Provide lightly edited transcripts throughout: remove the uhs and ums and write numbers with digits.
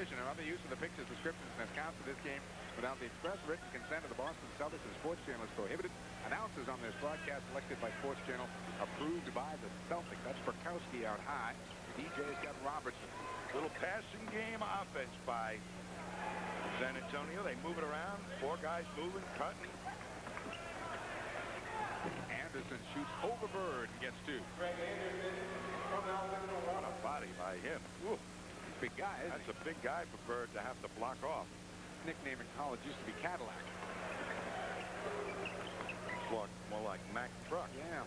television or other use of the pictures, descriptions, and accounts of this game without the express written consent of the Boston Celtics and Sports Channel is prohibited. Announcers on this broadcast elected by Sports Channel, approved by the Celtics. That's Burkowski out high. DJ's got Robertson. Little passing game offense by San Antonio. They move it around. 4 guys moving, cutting. Anderson shoots over Bird and gets 2. What a body by him. Ooh. Big guy, isn't That's a big guy for Bird to have to block off. His nickname in college used to be Cadillac. Look more like Mack Truck. Yeah.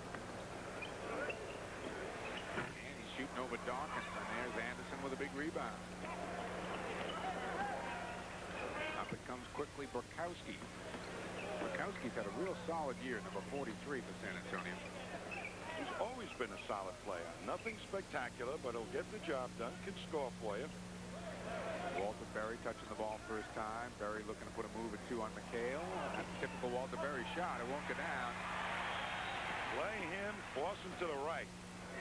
And he's shooting over Dawkins, and there's Anderson with a big rebound. Up it comes quickly Burkowski. Burkowski's had a real solid year, number 43 for San Antonio. He's always been a solid player. Nothing spectacular, but he'll get the job done. Can score for you. Walter Berry touching the ball first time. Berry looking to put a move or 2 on McHale. That's a typical Walter Berry shot. It won't go down. Play him, force him to the right.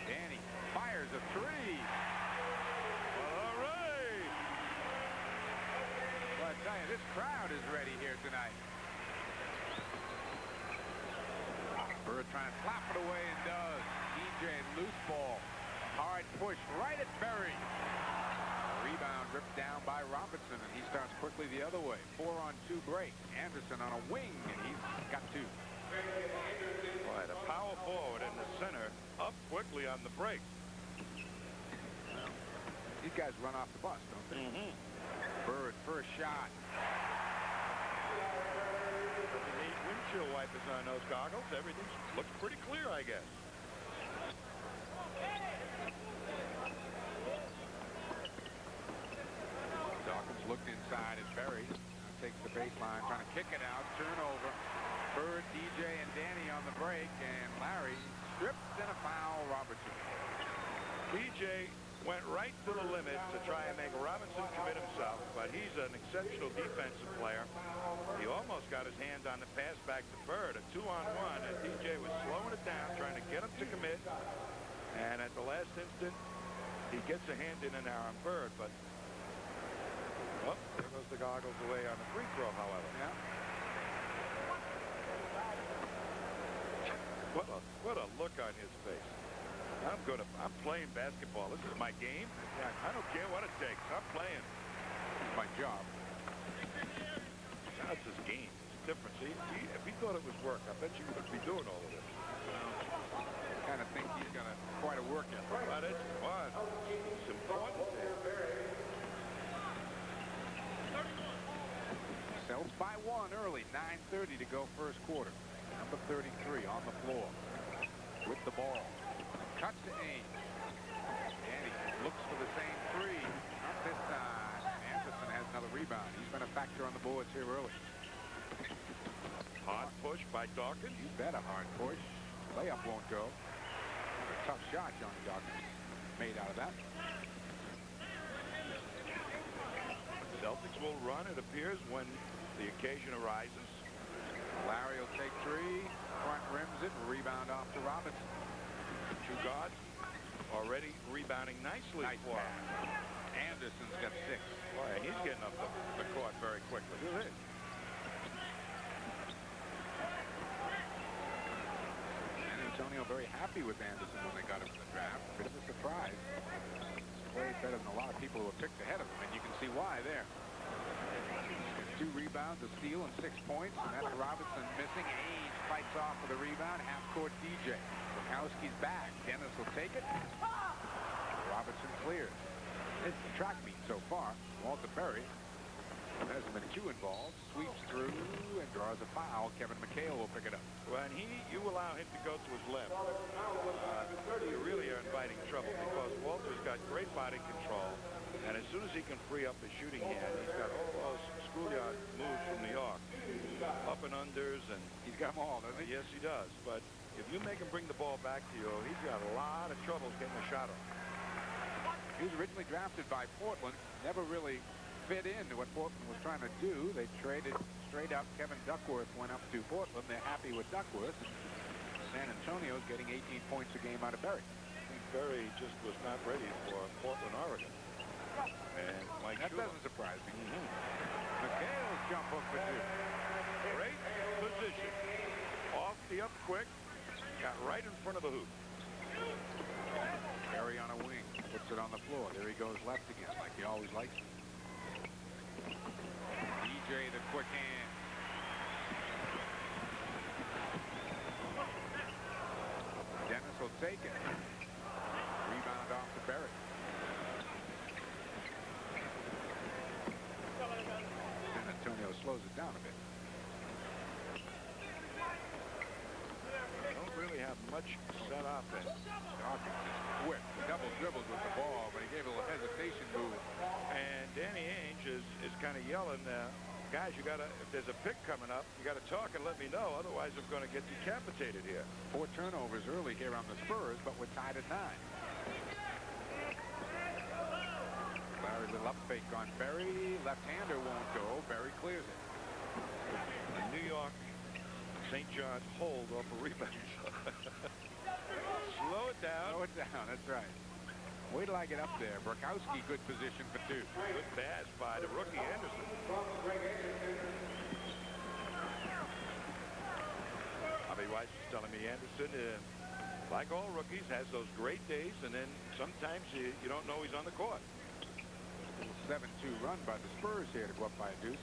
Danny fires a 3. All right. Well, I tell you, this crowd is ready here tonight. Bird trying to slap it away and does. DJ loose ball. Hard push right at Berry. Rebound ripped down by Robinson, and he starts quickly the other way. 4-on-2 break. Anderson on a wing, and he's got 2. Boy, the power forward in the center up quickly on the break. Well, these guys run off the bus, don't they? Bird, first shot. You need windshield wipers on those goggles. Everything looks pretty clear, I guess. Dawkins looked inside at Berry. Takes the baseline, trying to kick it out. Turnover. Bird, DJ, and Danny on the break, and Larry stripped and a foul. Robertson. DJ went right to the limit to try and make Robinson commit himself, but he's an exceptional defensive player. He almost got his hand on the pass back to Bird, a 2-on-1, and DJ was slowing it down, trying to get him to commit. And at the last instant, he gets a hand in and out on Bird, but oh, there goes the goggles away on the free throw, however. Yeah. What a look on his face. I'm playing basketball. This is my game. Yeah, I don't care what it takes. I'm playing. It's my job. That's his game. It's different. See, if he thought it was work, I bet you would be doing all of this. I kind of think he's got quite a work ethic. But it's fun. It's important. Celtics by 1 early. 9:30 to go first quarter. Number 33 on the floor with the ball. Cuts to Ames. And he looks for the same 3. Not this time. Anderson has another rebound. He's been a factor on the boards here early. Hard push by Dawkins. You bet a hard push. Layup won't go. A tough shot Johnny Dawkins made out of that. Celtics will run, it appears, when the occasion arises. Larry will take 3. Front rims it. Rebound off to Robinson. 2 guards already rebounding nicely for him. Anderson's got 6. Boy, and he's getting up the court very quickly. Look at it. San Antonio very happy with Anderson when they got him in the draft. Bit of a surprise. He's played better than a lot of people who were picked ahead of him, and you can see why there. 2 rebounds, a steal, and 6 points, and that's Robinson missing. Ainge fights off for the rebound. Half-court DJ. Burkowski's back. Dennis will take it. Robertson clears. It's the track meet so far. Walter Berry hasn't been too involved. Sweeps through and draws a foul. Kevin McHale will pick it up. When you allow him to go to his left, you really are inviting trouble because Walter's got great body control. And as soon as he can free up his shooting hand, he's got all those schoolyard moves from New York. Up and unders, and he's got them all, doesn't he? Yes, he does. But if you make him bring the ball back to you, he's got a lot of trouble getting a shot off. He was originally drafted by Portland, never really fit into what Portland was trying to do. They traded straight up. Kevin Duckworth went up to Portland. They're happy with Duckworth. San Antonio's getting 18 points a game out of Berry. I think Berry just was not ready for Portland, Oregon. And Mike that Shula. doesn't surprise me. McHale's jump hook for two. Great position. Off the up quick. Got right in front of the hoop. Perry on a wing. Puts it on the floor. There he goes left again, like he always likes it. DJ, the quick hand. Dennis will take it. Rebound off to Barrett. San Antonio slows it down a bit. Don't really have much set offense. Dawkins is quick. He double dribbles with the ball, but he gave a little hesitation move. And Danny Ainge is kind of yelling, guys, you got to, if there's a pick coming up, you got to talk and let me know. Otherwise, I'm going to get decapitated here. 4 turnovers early here on the Spurs, but we're tied at 9. Larry, little up fake on Berry. Left-hander won't go. Berry clears it. The New York St. John's hold off a rebound. Slow it down. Slow it down. That's right. Wait till I get up there. Brokowski, good position for 2. Good pass by the rookie Anderson. Bobby Weiss was telling me Anderson, like all rookies, has those great days, and then sometimes you don't know he's on the court. 7-2 run by the Spurs here to go up by a deuce.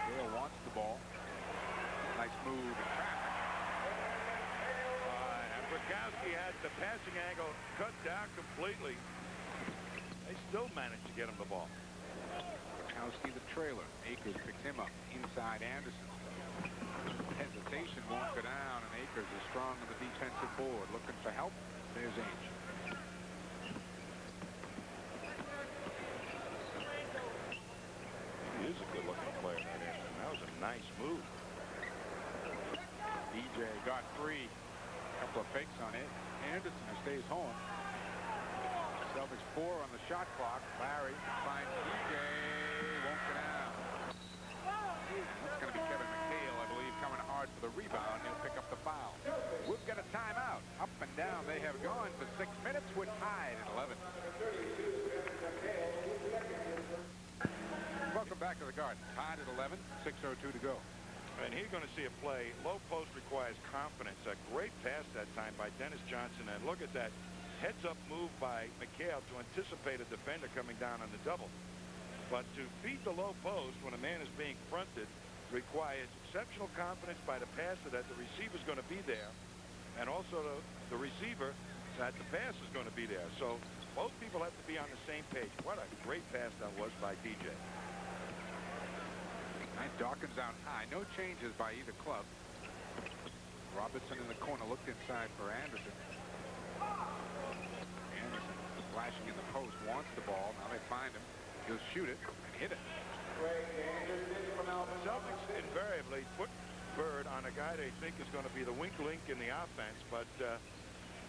Gale wants the ball. Nice move in traffic. And Brokowski had the passing angle cut down completely. They still managed to get him the ball. Brokowski the trailer. Akers picks him up. Inside Anderson. Hesitation won't go down, and Akers is strong on the defensive board. Looking for help. There's Ainge. He is a good-looking player, that Anderson. That was a nice move. DJ got free. Couple of fakes on it. Anderson who stays home. Celtics 4 on the shot clock. Larry finds DJ. Won't go down. That's going to be Kevin McHale, I believe, coming hard for the rebound. He'll pick up the foul. We've got a timeout. Up and down they have gone for 6 minutes. We're tied at 11. Welcome back to the Garden. Tied at 11. 6:02 to go. And he's going to see a play. Low post requires confidence. A great pass that time by Dennis Johnson. And look at that heads-up move by McHale to anticipate a defender coming down on the double. But to feed the low post when a man is being fronted requires exceptional confidence by the passer that the receiver is going to be there, and also the receiver that the pass is going to be there. So both people have to be on the same page. What a great pass that was by DJ. Dawkins out high. No changes by either club. Robertson in the corner looked inside for Anderson. Anderson flashing in the post, wants the ball. Now they find him. He'll shoot it and hit it. The Celtics invariably put Bird on a guy they think is going to be the weak link in the offense, but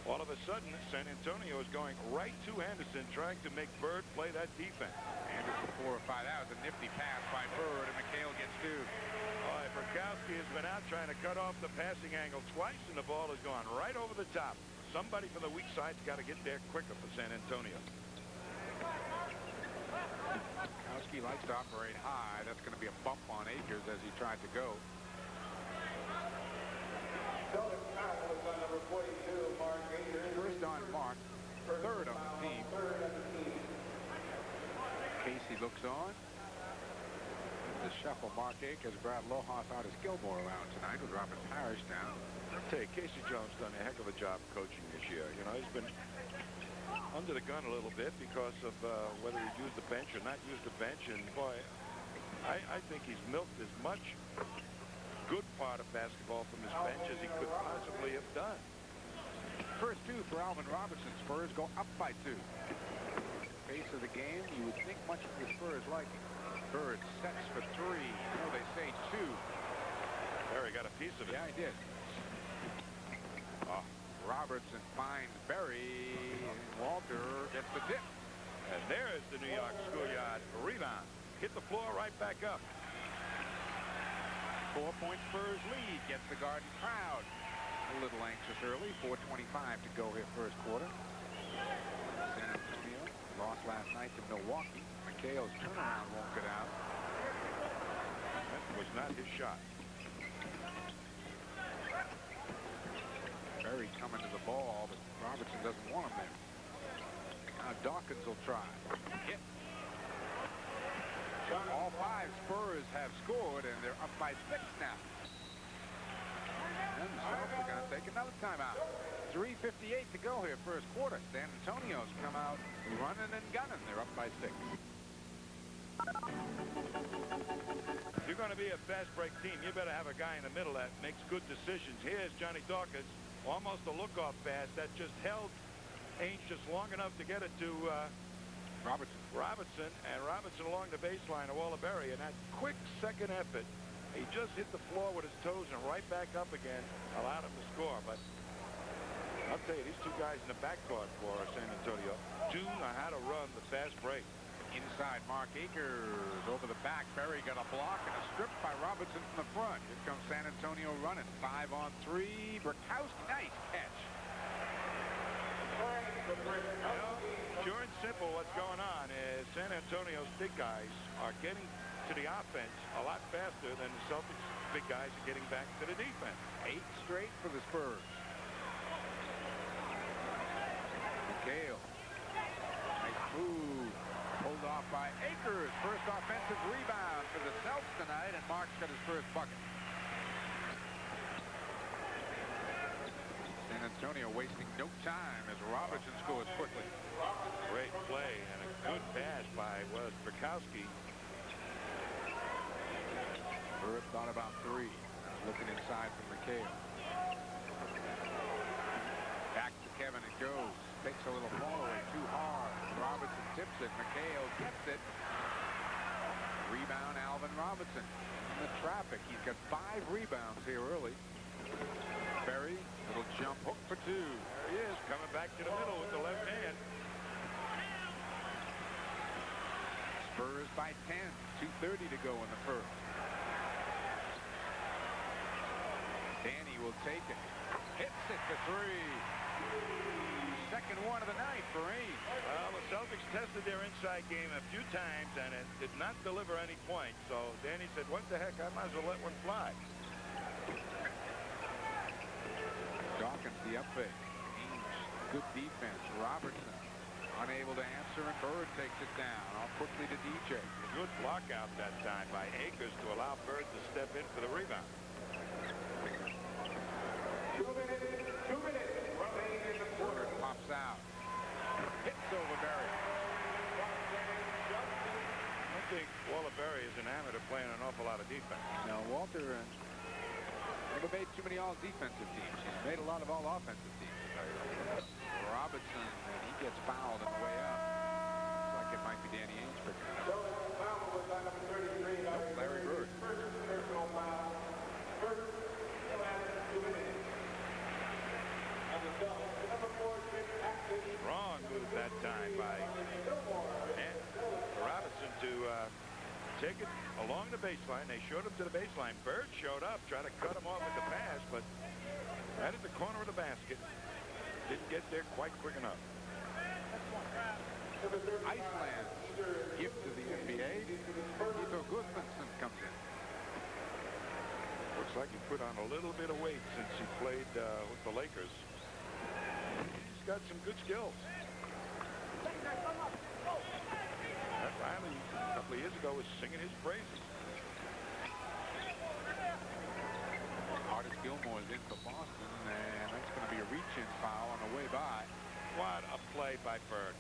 all of a sudden San Antonio is going right to Anderson, trying to make Bird play that defense. Anderson 4 or 5. That was a nifty pass by Bird, and McHale gets 2. All right, Brokowski has been out trying to cut off the passing angle twice, and the ball has gone right over the top. Somebody from the weak side's got to get there quicker for San Antonio. Brokowski likes to operate high. That's going to be a bump on Akers as he tried to go. First on Mark, third on the team. Casey looks on. The shuffle. Mark Akers, Brad Lohaus, Artis Gilmore around tonight with Robert Parrish down. I'll tell you, Casey Jones done a heck of a job coaching this year. You know, he's been under the gun a little bit because of whether he used the bench or not used the bench. And boy, I think he's milked as much good part of basketball from his bench as he could possibly have done. First 2 for Alvin Robertson. Spurs go up by 2. Pace of the game, you would think much of the Spurs liking. Bird sets for 3. No, they say 2. There, he got a piece of it. Yeah, he did. Robertson finds Berry. Walter gets the dip. And there's the New York schoolyard rebound. Hit the floor right back up. 4-point Spurs lead gets the Garden crowd a little anxious early. 4:25 to go here first quarter. San Antonio Lost last night to Milwaukee. McHale's turnaround won't get out. That was not his shot. Berry coming to the ball, but Robertson doesn't want him there. Now Dawkins will try. Hit. All 5 Spurs have scored, and they're up by 6 now. And the Celtics are going to take another timeout. 3:58 to go here, first quarter. San Antonio's come out running and gunning. They're up by 6. If you're going to be a fast break team, you better have a guy in the middle that makes good decisions. Here's Johnny Dawkins, almost a look-off pass that just held Ainge just long enough to get it to Robertson, and Robertson along the baseline of Wallaberry, and that quick second effort, he just hit the floor with his toes and right back up again, allowed him to score. But I'll tell you, these two guys in the backcourt for San Antonio do know how to run the fast break. Inside, Mark Akers over the back. Berry got a block and a strip by Robertson from the front. Here comes San Antonio running. 5-on-3. Burkowski, nice catch. Pure and simple, what's going on is San Antonio's big guys are getting to the offense a lot faster than the Celtics big guys are getting back to the defense. 8 straight for the Spurs. McHale. Nice move. Pulled off by Akers. First offensive rebound for the Celtics tonight, and Mark's got his first bucket. San Antonio wasting no time as Robertson scores quickly. Great play and a good pass by Burkowski. Bird thought about 3. Looking inside from McHale. Back to Kevin it goes. Takes a little ball away too hard. Robertson tips it. McHale gets it. Rebound Alvin Robertson. In the traffic. He's got 5 rebounds here early. Berry, little jump hook for 2. There he is, coming back to the middle with the left hand. Spurs by 10. 2:30 to go in the first. Danny will take it. Hits it for 3. Second one of the night for Ainge. Well, the Celtics tested their inside game a few times, and it did not deliver any points. So Danny said, what the heck, I might as well let one fly. Dawkins the up fake. Ainge, good defense. Robertson unable to answer, and Bird takes it down. Off quickly to DJ. A good block out that time by Akers to allow Bird to step in for the rebound. 2 minutes remaining in the quarter. Pops out. Hits over Berry. I think Wallaberry is an amateur playing an awful lot of defense. Now, Walter never made too many all-defensive teams. He's made a lot of all-offensive teams. Robertson, and he gets fouled on the way up. Looks like it might be Danny Ainge picking it up. Nope, Larry Bird. Wrong move that time by Robinson to take it along the baseline. They showed him to the baseline. Bird showed up, tried to cut him off at the pass, but right at the corner of the basket. Didn't get there quite quick enough. Iceland gift to the NBA. Ito Gudmundsson comes in. Looks like he put on a little bit of weight since he played with the Lakers. He's got some good skills. That Riley, a couple of years ago, was singing his praises. Artis Gilmore's in for Boston, and that's going to be a reach-in foul on the way by. What a play by Bird.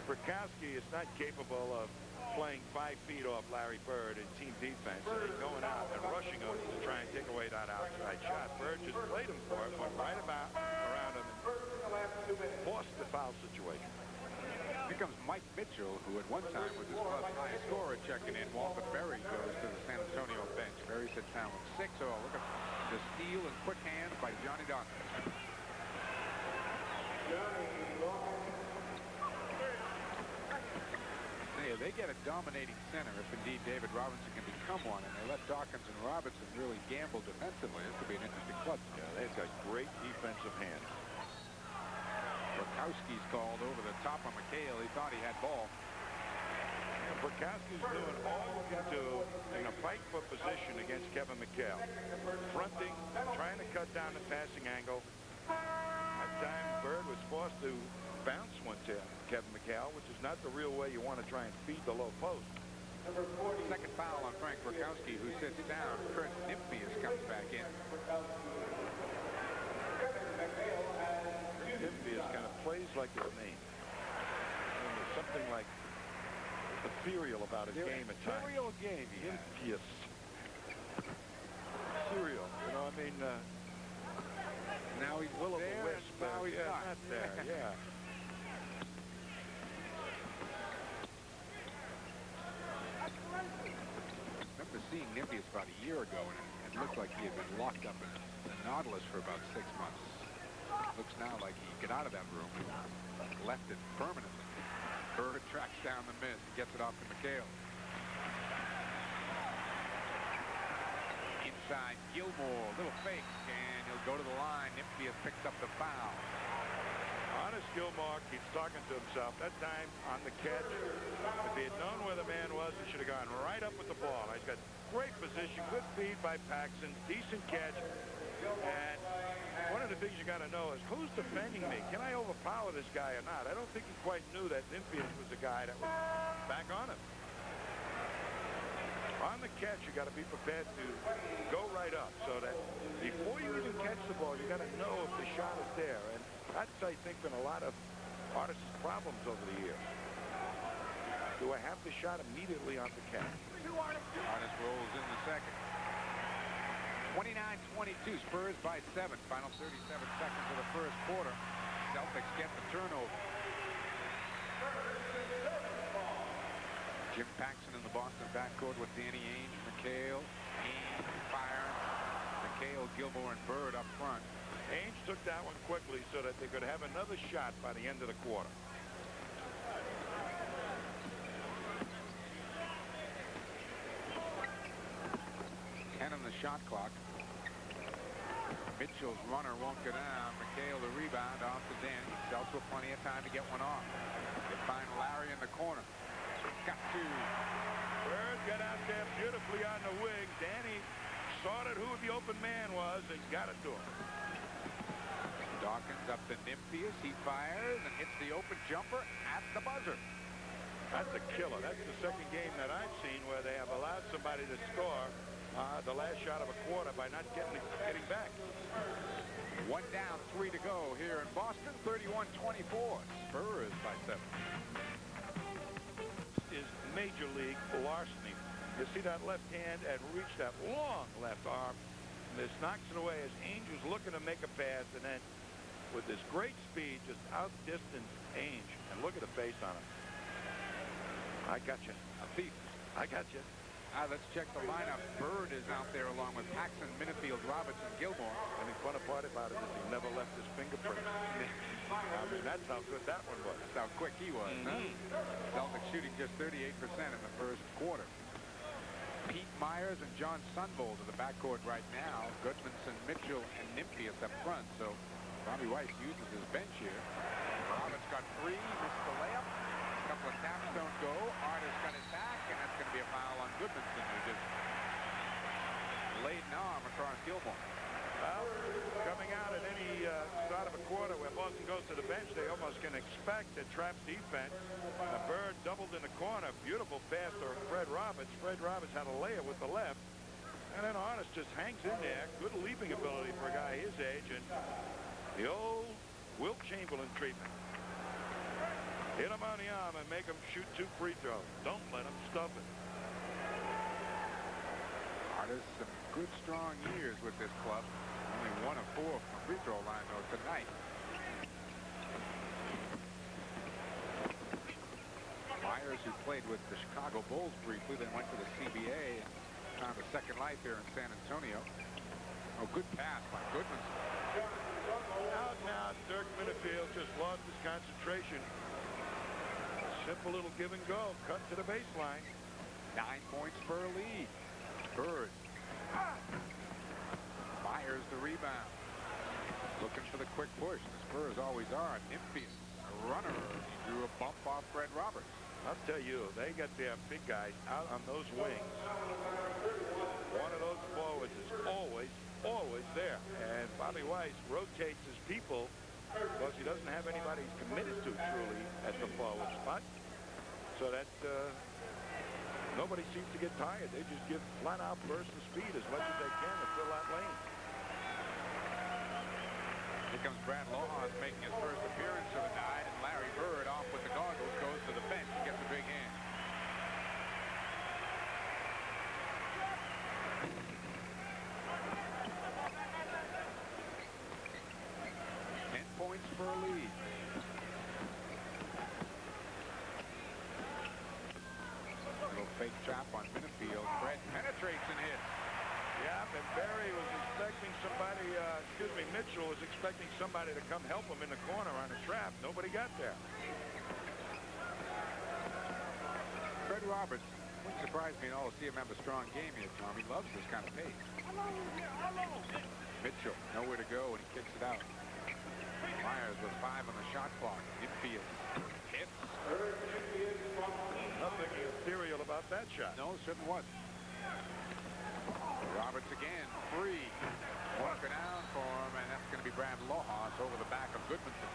Burkowski is not capable of playing 5 feet off Larry Bird in team defense and going out and rushing him to try and take away that outside shot. Bird just played him for it, went right about around him and forced the foul situation. Here comes Mike Mitchell, who at one time was his club's highest scorer, checking in. Walter Berry goes to the San Antonio bench. Berry sits down with 6. Oh, look at the steal and quick hands by Johnny Dawkins. They get a dominating center if indeed David Robinson can become one, and they let Dawkins and Robinson really gamble defensively. This could be an interesting club. Yeah, they've got great defensive hands. Brokowski's called over the top on McHale. He thought he had ball. And Brokowski's doing all you can do in a fight for position against Kevin McHale. Fronting, trying to cut down the passing angle. At time, Bird was forced to bounce one to Kevin McHale, which is not the real way you want to try and feed the low post. Second foul on Frank Brokowski, who sits down. Chris Nymphius comes back in. Nymphius kind of plays like his name. And there's something like ethereal about his game at times. Ethereal game, Nymphius. Ethereal. You know, I mean, now he's will of the there, wisp. now he's not. Not there, yeah. I remember seeing Nymphius about a year ago, and it looked like he had been locked up in the Nautilus for about 6 months. Looks now like he got out of that room and left it permanently. Bird tracks down the miss and gets it off to McHale. Inside, Gilmore, little fake, and he'll go to the line. Nymphius picks up the foul. Honest Gilmore keeps talking to himself. That time on the catch, if he had known where the man was, he should have gone right up with the ball. He's got great position, good feed by Paxson, decent catch. And one of the things you got to know is who's defending me? Can I overpower this guy or not? I don't think he quite knew that Nymphius was the guy that was back on him. On the catch, you got to be prepared to go right up so that before you even catch the ball, you got to know if the shot is there. And that's, I think, been a lot of artists' problems over the years. Do I have the shot immediately on the catch? Artist rolls in the second. 29-22, Spurs by 7. Final 37 seconds of the first quarter. Celtics get the turnover. Jim Paxson in the Boston backcourt with Danny Ainge, McHale, Byron, McHale, Gilmore, and Bird up front. Ainge took that one quickly so that they could have another shot by the end of the quarter. On the shot clock. Mitchell's runner won't go down. McHale the rebound off to Danny. Celtics with plenty of time to get one off. They find Larry in the corner. Got two. Bird got out there beautifully on the wing. Danny sorted who the open man was and got it to him. Dawkins up to Nymphius. He fires and hits the open jumper at the buzzer. That's a killer. That's the second game that I've seen where they have allowed somebody to score the last shot of a quarter by not getting back. One down, 3 to go here in Boston. 31-24. Spurs by 7. Is major league larceny. You see that left hand and reach that long left arm. And this knocks it away as Ainge was looking to make a pass, and then with this great speed just outdistanced Ainge. And look at the face on him. I got you. A thief. I got you. Let's check the lineup. Bird is out there along with Paxson, Minifield, Robinson, Gilmore. And the funny part about it is he never left his fingerprint. I mean, that's how good that one was. That's how quick he was, huh? Celtics shooting just 38% in the first quarter. Pete Myers and John Sunvold in the backcourt right now. Goodmanson, Mitchell, and Nymphius up front. So Bobby Weiss uses his bench here. Roberts got 3, missed the layup. A couple of taps don't go. Artis got it back, and that's going to be a foul on Goodmanson, who just laid an arm across Gilmore. Well, coming out at any start of a quarter where Boston goes to the bench, they almost can expect a trap defense. Bird doubled in the corner. Beautiful pass to Fred Roberts. Fred Roberts had a layup with the left. And then Artis just hangs in there. Good leaping ability for a guy his age. And the old Wilt Chamberlain treatment. Hit him on the arm and make him shoot 2 free throws. Don't let him stuff it. Artis, some good strong years with this club. Only 1 of 4 from the free throw line though tonight. Myers, who played with the Chicago Bulls briefly, then went to the CBA and found a second life here in San Antonio. Oh, good pass by Goodmanson. Out now, Dirk Minifield just lost his concentration. Simple little give and go. Cut to the baseline. 9 points per lead. Bird. Myers the rebound. Looking for the quick push. The Spurs always are. Nymphius runner. He drew a bump off Fred Roberts. I'll tell you, they got their big guys out on those wings. One of those forwards is always there. And Bobby Weiss rotates his people because he doesn't have anybody he's committed to truly at the forward spot. So that nobody seems to get tired. They just give flat-out bursts of speed as much as they can to fill that lane. Here comes Brad Lohas making his first appearance of the night, and Larry Bird off with the goggles goes to the bench and gets a big hand. Points for a lead. Little fake trap on Minifield. Fred penetrates and hits. Yeah, and Barry was expecting somebody, Mitchell was expecting somebody to come help him in the corner on a trap. Nobody got there. Fred Roberts wouldn't surprise me at all to see him have a strong game here, Tom. He loves this kind of pace. Mitchell, nowhere to go, and he kicks it out. Myers with 5 on the shot clock. Infield hits. Nothing ethereal about that shot. No, it certainly wasn't. Roberts again, free. One go down for him, and that's going to be Brad Lohas over the back of Goodmanson.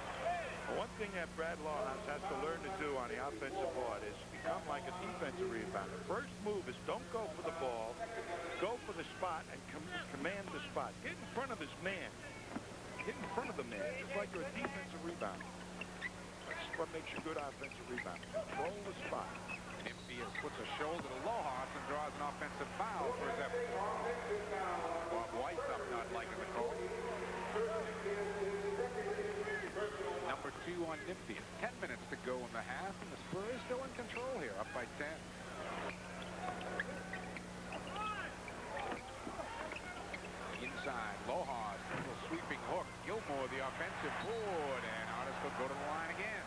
One thing that Brad Lohas has to learn to do on the offensive board is become like a defensive rebounder. First move is don't go for the ball. Go for the spot and command the spot. Get in front of his man. Get in front of the man, just like you're a defensive rebounder. That's what makes you a good offensive rebounder. Control the spot. Infield puts a shoulder to Lohas and draws an offensive foul for his effort. Bob White up not liking the call. Number 2 on Nipfield. 10 minutes to go in the half, and the Spurs still in control here, up by 10. Inside, Lohas, little sweeping hook. Gilmore, the offensive board, and Artis will go to the line again.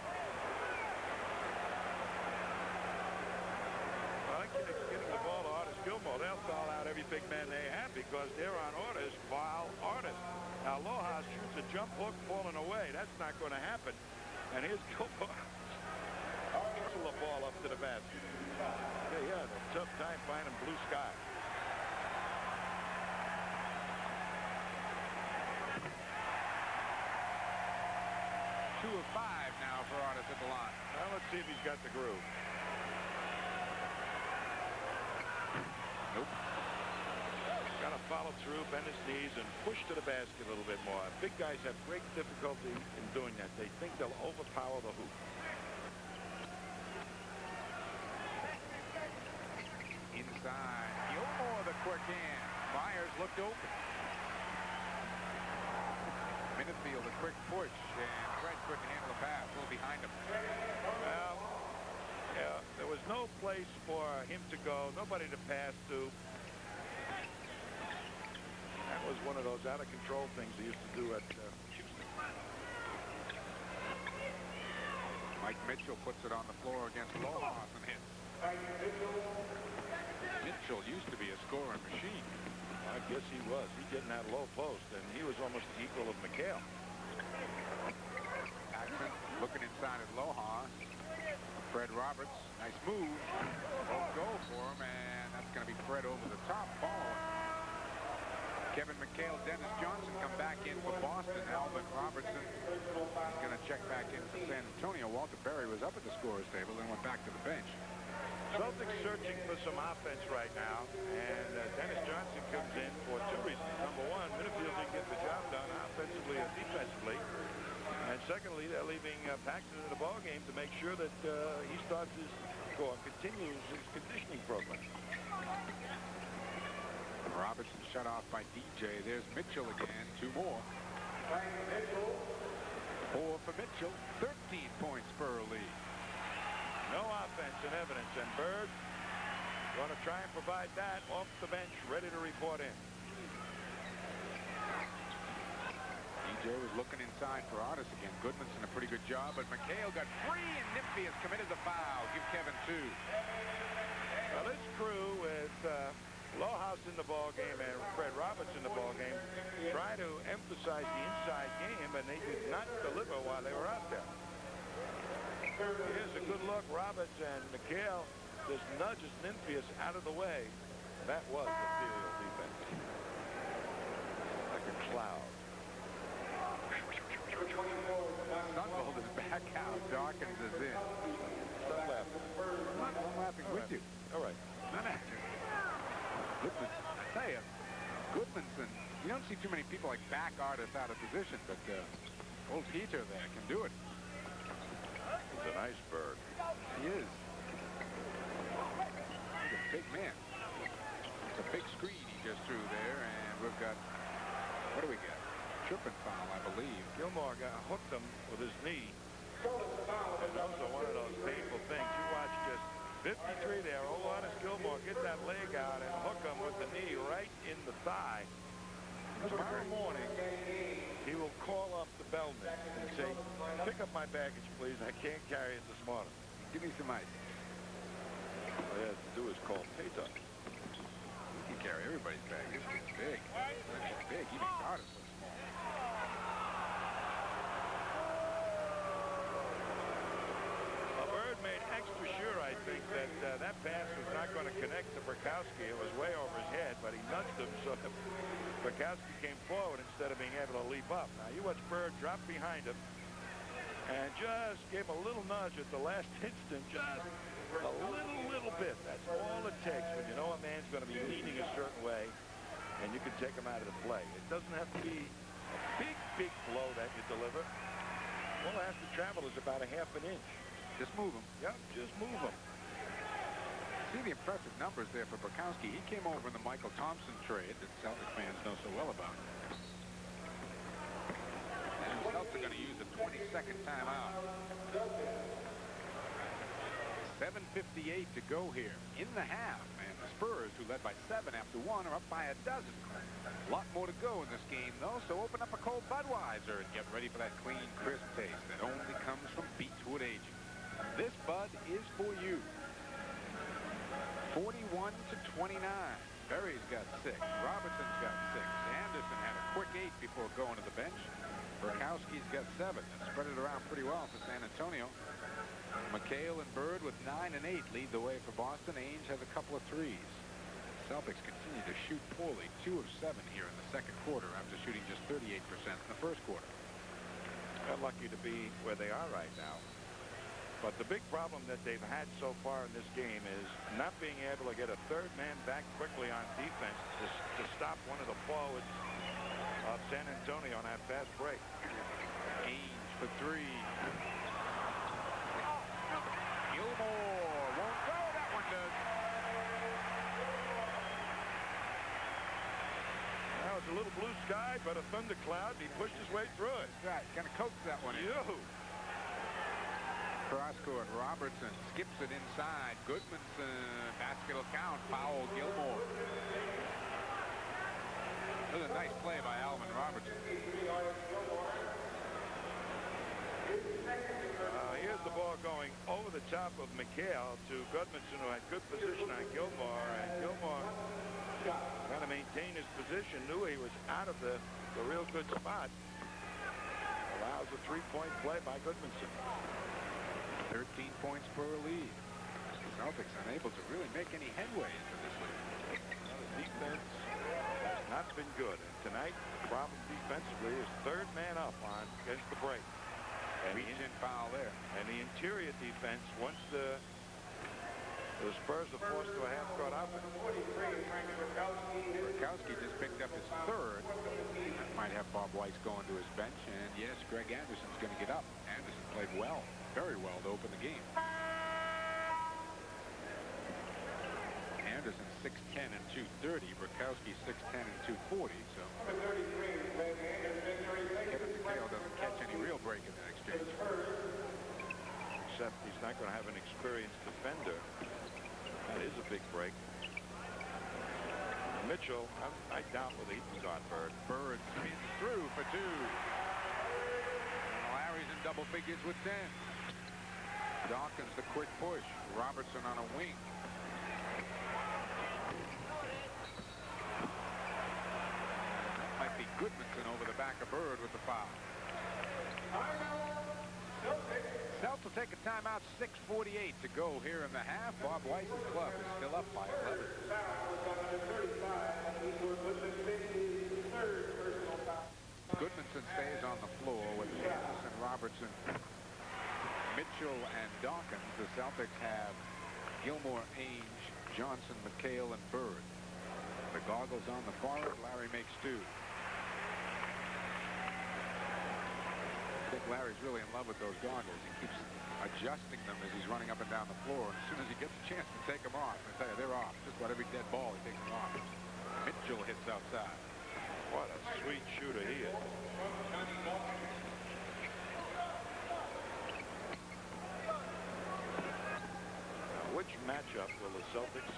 Well, I think getting the ball to Artis Gilmore, they'll foul out every big man they have because they're on orders, foul Artis. Now, Lohas shoots a jump hook falling away. That's not going to happen. And here's Gilmore. Kicks the ball up to the basket. Yeah, he had a tough time finding blue sky. 2 of 5 now for Artis at the line. Now let's see if he's got the groove. Nope. Got to follow through, bend his knees, and push to the basket a little bit more. Big guys have great difficulty in doing that. They think they'll overpower the hoop. Inside, Gilmore the quick in. Myers looked open. Minifield a quick push, and Fred couldn't handle the pass. A little behind him. Well, yeah, there was no place for him to go, nobody to pass to. That was one of those out-of-control things he used to do at Houston. Mike Mitchell puts it on the floor against Lohas and hits. Mitchell used to be a scoring machine. I guess he was. He's getting that low post, and he was almost the equal of McHale. Paxson looking inside at Lohas. Fred Roberts, nice move. Won't go for him, and that's going to be Fred over the top. Ball. Kevin McHale, Dennis Johnson come back in for Boston. Alvin Robertson is going to check back in for San Antonio. Walter Berry was up at the scorer's table, then went back to the bench. Celtics searching for some offense right now, and Dennis Johnson comes in for 2 reasons. Number one, Minifield didn't get the job done offensively or defensively. And secondly, they're leaving Paxson in the ballgame to make sure that he starts his, or continues his conditioning program. Robertson shut off by DJ. There's Mitchell again. 2 more. 4 for Mitchell. 13 points for a lead. No offense in evidence, and Bird going to try and provide that off the bench, ready to report in. DJ was looking inside for Artis again. Goodmanson a pretty good job, but McHale got free, and Nipsey has committed the foul. Give Kevin 2. Well, this crew with Lohas in the ball game and Fred Roberts in the ball game try to emphasize the inside game, and they did not deliver while they were out there. Here's a good look. Roberts and McHale just nudges Nymphius out of the way. That was ethereal defense. Like a cloud. Sunvold is back out. Dawkins is in. Stop laughing. I'm laughing with you. All right. Not at you. Goodman, I tell you, Goodmanson, you don't see too many people like back artists out of position, but old Peter there can do it. He's an iceberg. He is. He's a big man. It's a big screen he just threw there, and we've got, what do we got? Tripping foul, I believe. Gilmore hooked him with his knee. And those are one of those painful things. You watch just 53 there. Oh, honest Gilmore get that leg out and hook him with the knee right in the thigh. Tomorrow morning, he will call up the bellman and say, pick up my baggage, please. I can't carry it this morning. Give me some ice. All he has to do is call Payton. He can carry everybody's bag. This is big. This is big. Even Carter's so small. Bird made extra sure, I think, that that pass was not going to connect to Burkowski. It was way over his head, but he nudged him so that Burkowski came forward instead of being able to leap up. Now, you watch Bird drop behind him and just gave him a little nudge at the last instant, just a little bit. That's all it takes when you know a man's going to be leaning a certain way and you can take him out of the play. It doesn't have to be a big blow that you deliver. All it has to travel is about a half an inch. Just move him. Yep, just move him. See the impressive numbers there for Burkowski. He came over in the Michael Thompson trade that Celtic fans know so well about. And the Celtics are going to use a 20-second timeout. 7:58 to go here in the half. And the Spurs, who led by 7 after 1, are up by a dozen. A lot more to go in this game, though, so open up a cold Budweiser and get ready for that clean, crisp taste that only comes from Beechwood Aging. This Bud is for you. 41-29. Berry's got 6. Robertson's got 6. Anderson had a quick 8 before going to the bench. Burkowski's got 7. That spread it around pretty well for San Antonio. McHale and Bird with 9 and 8 lead the way for Boston. Ainge has a couple of threes. Celtics continue to shoot poorly. 2 of 7 here in the second quarter after shooting just 38% in the first quarter. They're lucky to be where they are right now. But the big problem that they've had so far in this game is not being able to get a third man back quickly on defense to stop one of the forwards of San Antonio on that fast break. Ainge for 3. Gilmore won't go. That one does. Now it's a little blue sky, but a thundercloud. He pushed his way through it. Right, kind of coaxed that one in. Cross-court, Robertson skips it inside. Goodmanson, basket will count. Foul, Gilmore. It was a nice play by Alvin Robertson. Here's the ball going over the top of McHale to Goodmanson, who had good position on Gilmore. And Gilmore, trying to maintain his position, knew he was out of the real good spot. Allows a three-point play by Goodmanson. 13 points per lead. The Celtics unable to really make any headway into this league. The defense has not been good. And tonight, the problem defensively is third man up on against the break. And Reach-in foul there. And the interior defense, once the Spurs are forced to a half-court offense. Burkowski just picked up his 3rd. That might have Bob Weiss going to his bench. And yes, Greg Anderson's going to get up. Anderson played well. Very well to open the game. Anderson 6'10 and 230. Burkowski 6'10 and 240. So Kevin McHale doesn't catch any real break in that exchange. Except he's not going to have an experienced defender. That is a big break. Mitchell, I doubt whether he can guard Bird. Bird spins through for 2. And Larry's in double figures with 10. Dawkins the quick push. Robertson on a wing. That might be Goodmanson over the back of Bird with the foul. Celtics will take a timeout. 6:48 to go here in the half. Bob Weiss's club is still up by 11. Goodmanson stays on the floor with Anderson, Robertson, Mitchell, and Dawkins. The Celtics have Gilmore, Ainge, Johnson, McHale, and Bird. The goggles on the forward. Larry makes two. I think Larry's really in love with those goggles. He keeps adjusting them as he's running up and down the floor. And as soon as he gets a chance to take them off, I tell you, they're off. Just about every dead ball, he takes them off. Mitchell hits outside. What a sweet shooter he is. Now, which matchup will the Celtics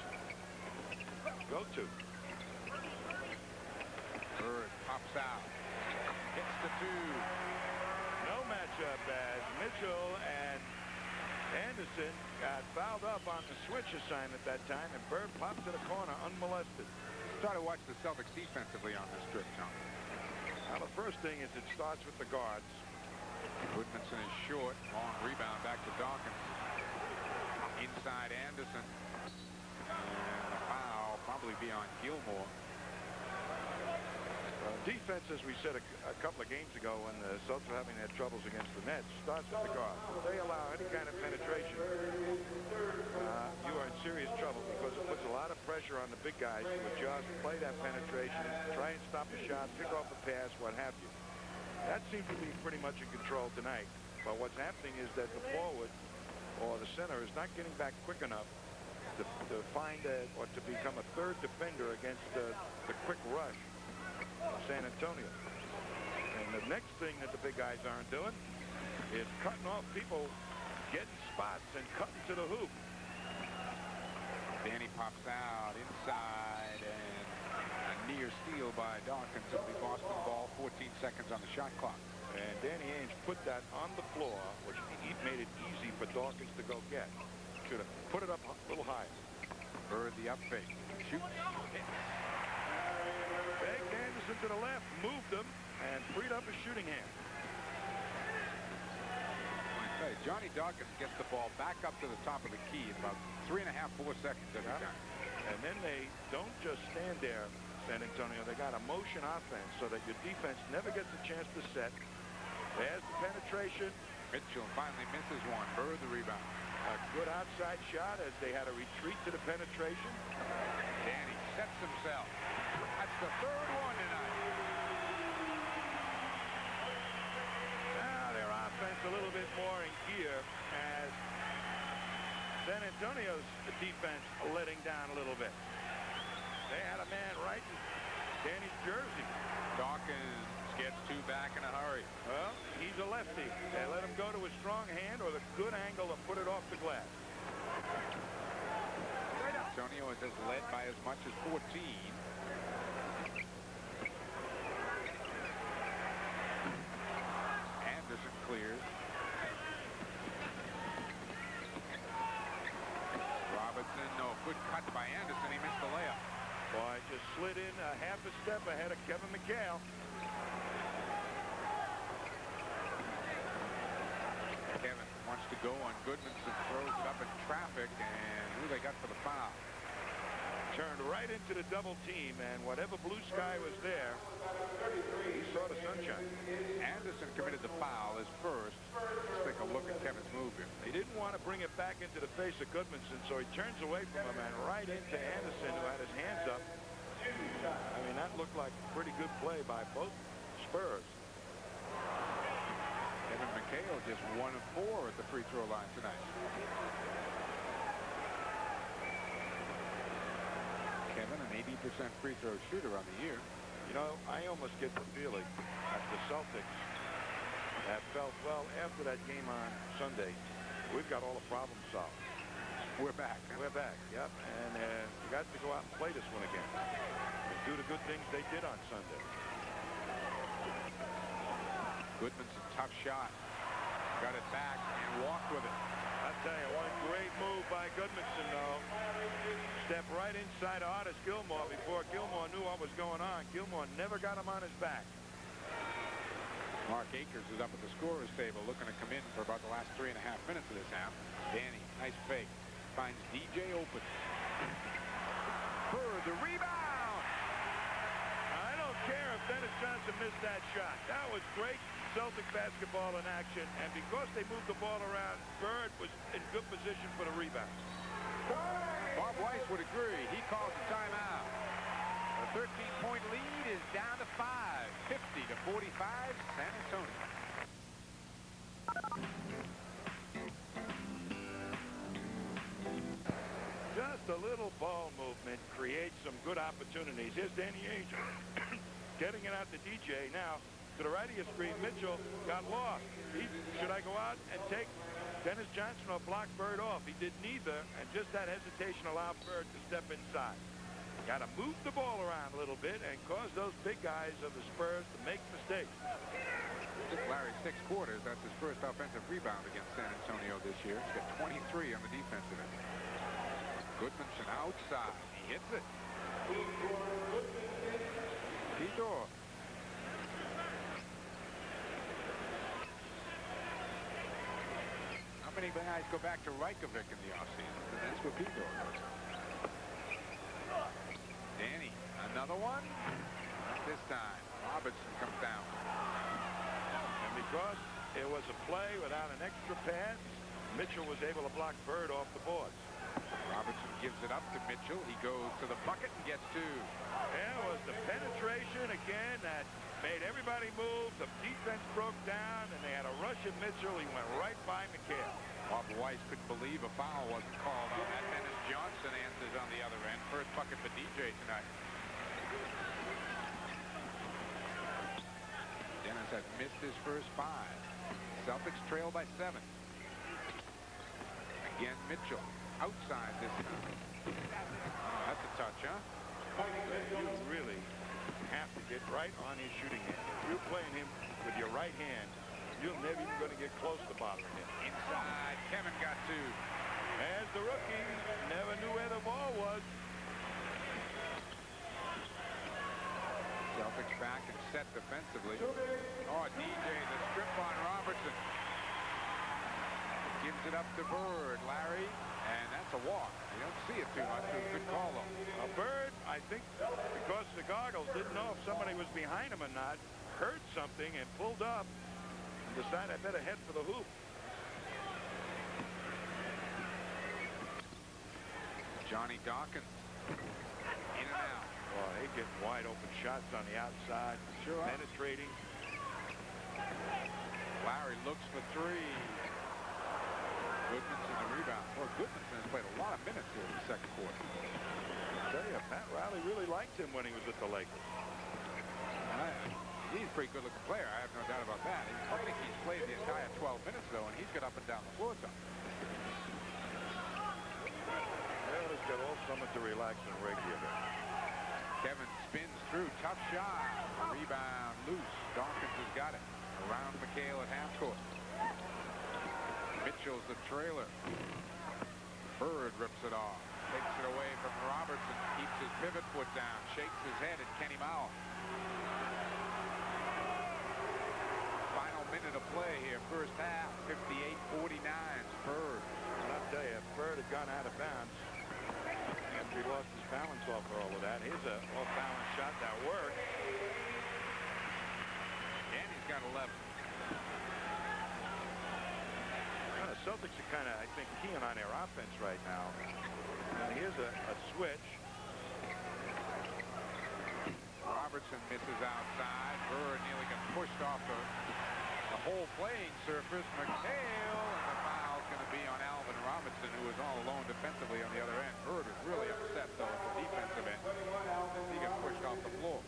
go to? Bird pops out. Hits the two. No matchup as Mitchell and Anderson got fouled up on the switch assignment that time, and Bird popped to the corner unmolested. Try to watch the Celtics defensively on this trip, John. Now, the first thing is it starts with the guards. Goodmanson is short. Long rebound back to Dawkins. Inside Anderson. And the foul probably be on Gilmore. Defense, as we said a couple of games ago when the Celtics were having their troubles against the Nets, starts with the guards. If they allow any kind of penetration, you are in serious trouble because it puts a lot of pressure on the big guys to adjust, play that penetration, try and stop a shot, pick off a pass, what have you. That seems to be pretty much in control tonight. But what's happening is that the forward or the center is not getting back quick enough to find or to become a third defender against the quick rush of San Antonio. And the next thing that the big guys aren't doing is cutting off people, getting spots, and cutting to the hoop. Danny pops out inside, and a near steal by Dawkins. It'll be Boston ball, 14 seconds on the shot clock. And Danny Ainge put that on the floor, which made it easy for Dawkins to go get. Should have put it up a little higher. Bird the up fake. Shoots. Hits. Begged Anderson to the left, moved him, and freed up his shooting hand. Hey, Johnny Dawkins gets the ball back up to the top of the key in about 3.5, 4 seconds every time. And then they don't just stand there, San Antonio. They got a motion offense so that your defense never gets a chance to set. There's the penetration. Mitchell finally misses one. Bird the rebound. A good outside shot as they had a retreat to the penetration. Danny sets himself. That's the third one tonight. Now their offense a little bit more in gear as San Antonio's defense letting down a little bit. They had a man right in Danny's jersey. Dawkins gets two back in a hurry. Well, he's a lefty. They let him go to a strong hand or the good angle to put it off the glass. Antonio is led by as much as 14. Anderson clears. Robertson, no, good cut by Anderson. He missed the layup. Boy, just slid in a half a step ahead of Kevin McHale. Kevin wants to go on Goodmanson, throws it up in traffic, and who they got for the foul? Turned right into the double team, and whatever blue sky was there, he saw the sunshine. Anderson committed the foul as first. Let's take a look at Kevin's move here. He didn't want to bring it back into the face of Goodmanson, so he turns away from him and right into Anderson, who had his hands up. I mean, that looked like a pretty good play by both Spurs. Kevin McHale just 1 of 4 at the free throw line tonight. Kevin, an 80% free throw shooter on the year. You know, I almost get the feeling that the Celtics have felt, well, after that game on Sunday, we've got all the problems solved. We're back. Huh? We're back, yep. And we got to go out and play this one again. And do the good things they did on Sunday. Goodmanson, tough shot. Got it back and walked with it. I tell you, one great move by Goodmanson, though. Stepped right inside Artis Gilmore before Gilmore knew what was going on. Gilmore never got him on his back. Mark Akers is up at the scorer's table looking to come in for about the last 3.5 minutes of this half. Danny, nice fake. Finds DJ open. Bird, the rebound! I don't care if Dennis Johnson missed that shot. That was great Celtic basketball in action, and because they moved the ball around, Bird was in good position for the rebound. Bob Weiss would agree. He calls a timeout. The 13-point lead is down to 5, 50-45, San Antonio. Just a little ball movement creates some good opportunities. Here's Danny Ainge getting it out to DJ. Now, to the right of your screen, Mitchell got lost. Should I go out and take Dennis Johnson or block Bird off? He did neither, and just that hesitation allowed Bird to step inside. Got to move the ball around a little bit and cause those big guys of the Spurs to make mistakes. Took Larry 6 quarters. That's his first offensive rebound against San Antonio this year. He's got 23 on the defensive end. Goodmanson outside. He hits it. Tito. How many guys go back to Reykjavik in the offseason? And that's what Tito goes. Danny, another one. Not this time. Robertson comes down. And because it was a play without an extra pass, Mitchell was able to block Bird off the boards. Robertson gives it up to Mitchell. He goes to the bucket and gets 2. There was the penetration again that made everybody move. The defense broke down, and they had a rush at Mitchell. He went right by McHale. Bob Weiss couldn't believe a foul wasn't called on that. Dennis Johnson answers on the other end. First bucket for DJ tonight. Dennis had missed his first 5. Celtics trail by 7. Again, Mitchell. Outside this time. Oh, that's a touch, huh? You really have to get right on his shooting hand. If you're playing him with your right hand, you're never even going to get close to bothering him. Inside, Kevin got 2. As the rookie, never knew where the ball was. Celtics back and set defensively. Oh, DJ, the strip on Robertson. Gives it up to Bird. Larry. And that's a walk. You don't see it too much. It was a good call, though. Bird, I think, because the goggles didn't know if somebody was behind him or not, heard something and pulled up and decided I better head for the hoop. Johnny Dawkins. In and out. Well, they get wide open shots on the outside. Sure are. Penetrating. Larry looks for 3. Goodmanson the rebound. Well, Goodmanson has played a lot of minutes here in the second quarter. I tell you, Pat Riley really liked him when he was at the Lakers. He's a pretty good-looking player. I have no doubt about that. I think he's played the entire 12 minutes, though, and he's got up and down the floor some. Well, he's got all summer to relax and regular. Kevin spins through. Tough shot. Rebound loose. Dawkins has got it. Around McHale at half court. Mitchell's the trailer. Bird rips it off. Takes it away from Robertson. Keeps his pivot foot down. Shakes his head at Kenny Mowell. Final minute of play here. First half. 58-49 Spurs. And I'll tell you, if Bird had gone out of bounds after he lost his balance off for all of that, here's a off-balance shot that worked. And he's got 11. The Celtics are kind of, I think, keying on their offense right now. And here's a switch. Robertson misses outside. Bird nearly got pushed off the whole playing surface. McHale, and the foul's going to be on Alvin Robinson, who was all alone defensively on the other end. Bird is really upset, though, at the defensive end. He got pushed off the floor.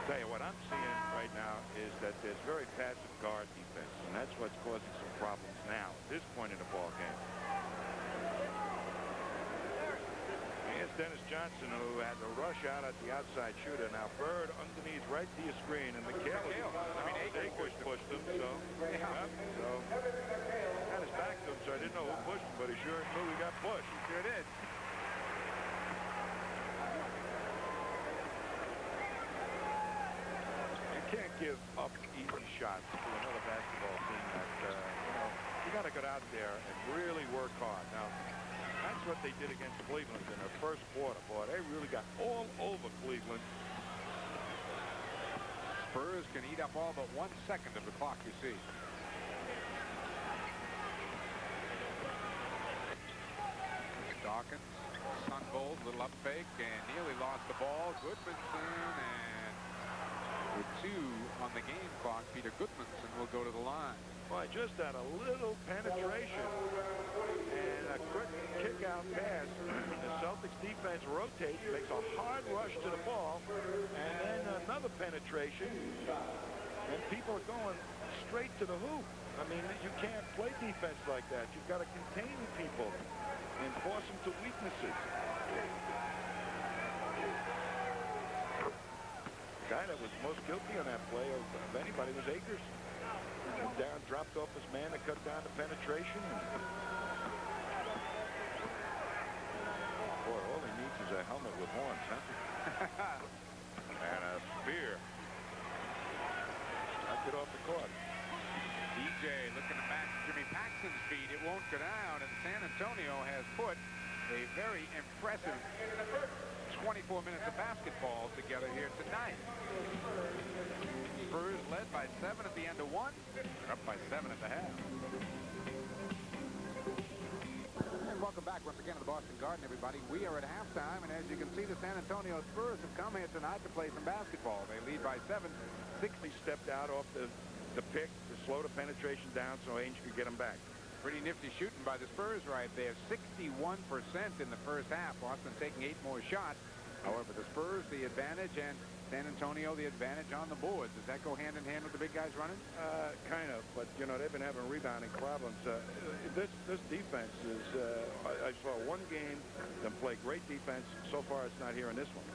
Tell you what I'm seeing right now is that there's very passive guard defense, and that's what's causing some problems now at this point in the ball game. Here's Dennis Johnson, who had to rush out at the outside shooter. Now Bird underneath right to your screen, and McHale, Akers pushed him, so so got his back to him, so I didn't know who pushed him, but he sure knew he got pushed. He sure did. can't give up easy shots to another basketball team that, you got to get out there and really work hard. Now, that's what they did against Cleveland in the first quarter. Boy, they really got all over Cleveland. Spurs can eat up all but 1 second of the clock, you see. Dawkins, sun bowls, little up fake, and nearly lost the ball. Goodmanson, and with 2 on the game clock, Peter Goodmanson will go to the line. Boy, just had a little penetration and a quick kick-out pass. The Celtics defense rotates, makes a hard rush to the ball, and then another penetration, and people are going straight to the hoop. I mean, you can't play defense like that. You've got to contain people and force them to weaknesses. The guy that was most guilty on that play of anybody was Akers. Went down, dropped off his man to cut down the penetration. Boy, all he needs is a helmet with horns, huh? And a spear. Knocked it off the court. DJ looking to match Jimmy Paxson's feet. It won't go down, and San Antonio has put a very impressive 24 minutes of basketball together here tonight. Spurs led by 7 at the end of 1. They're up by 7 at the half. And welcome back once again to the Boston Garden, everybody. We are at halftime, and as you can see, the San Antonio Spurs have come here tonight to play some basketball. They lead by 7. 60 stepped out off the pick to slow the penetration down so Ainge could get him back. Pretty nifty shooting by the Spurs right there. 61% in the first half. Boston taking 8 more shots. However, the Spurs, the advantage, and San Antonio, the advantage on the boards. Does that go hand in hand with the big guys running? Kind of, but, you know, they've been having rebounding problems. This defense is, I saw one game them play great defense. So far, it's not here in this one.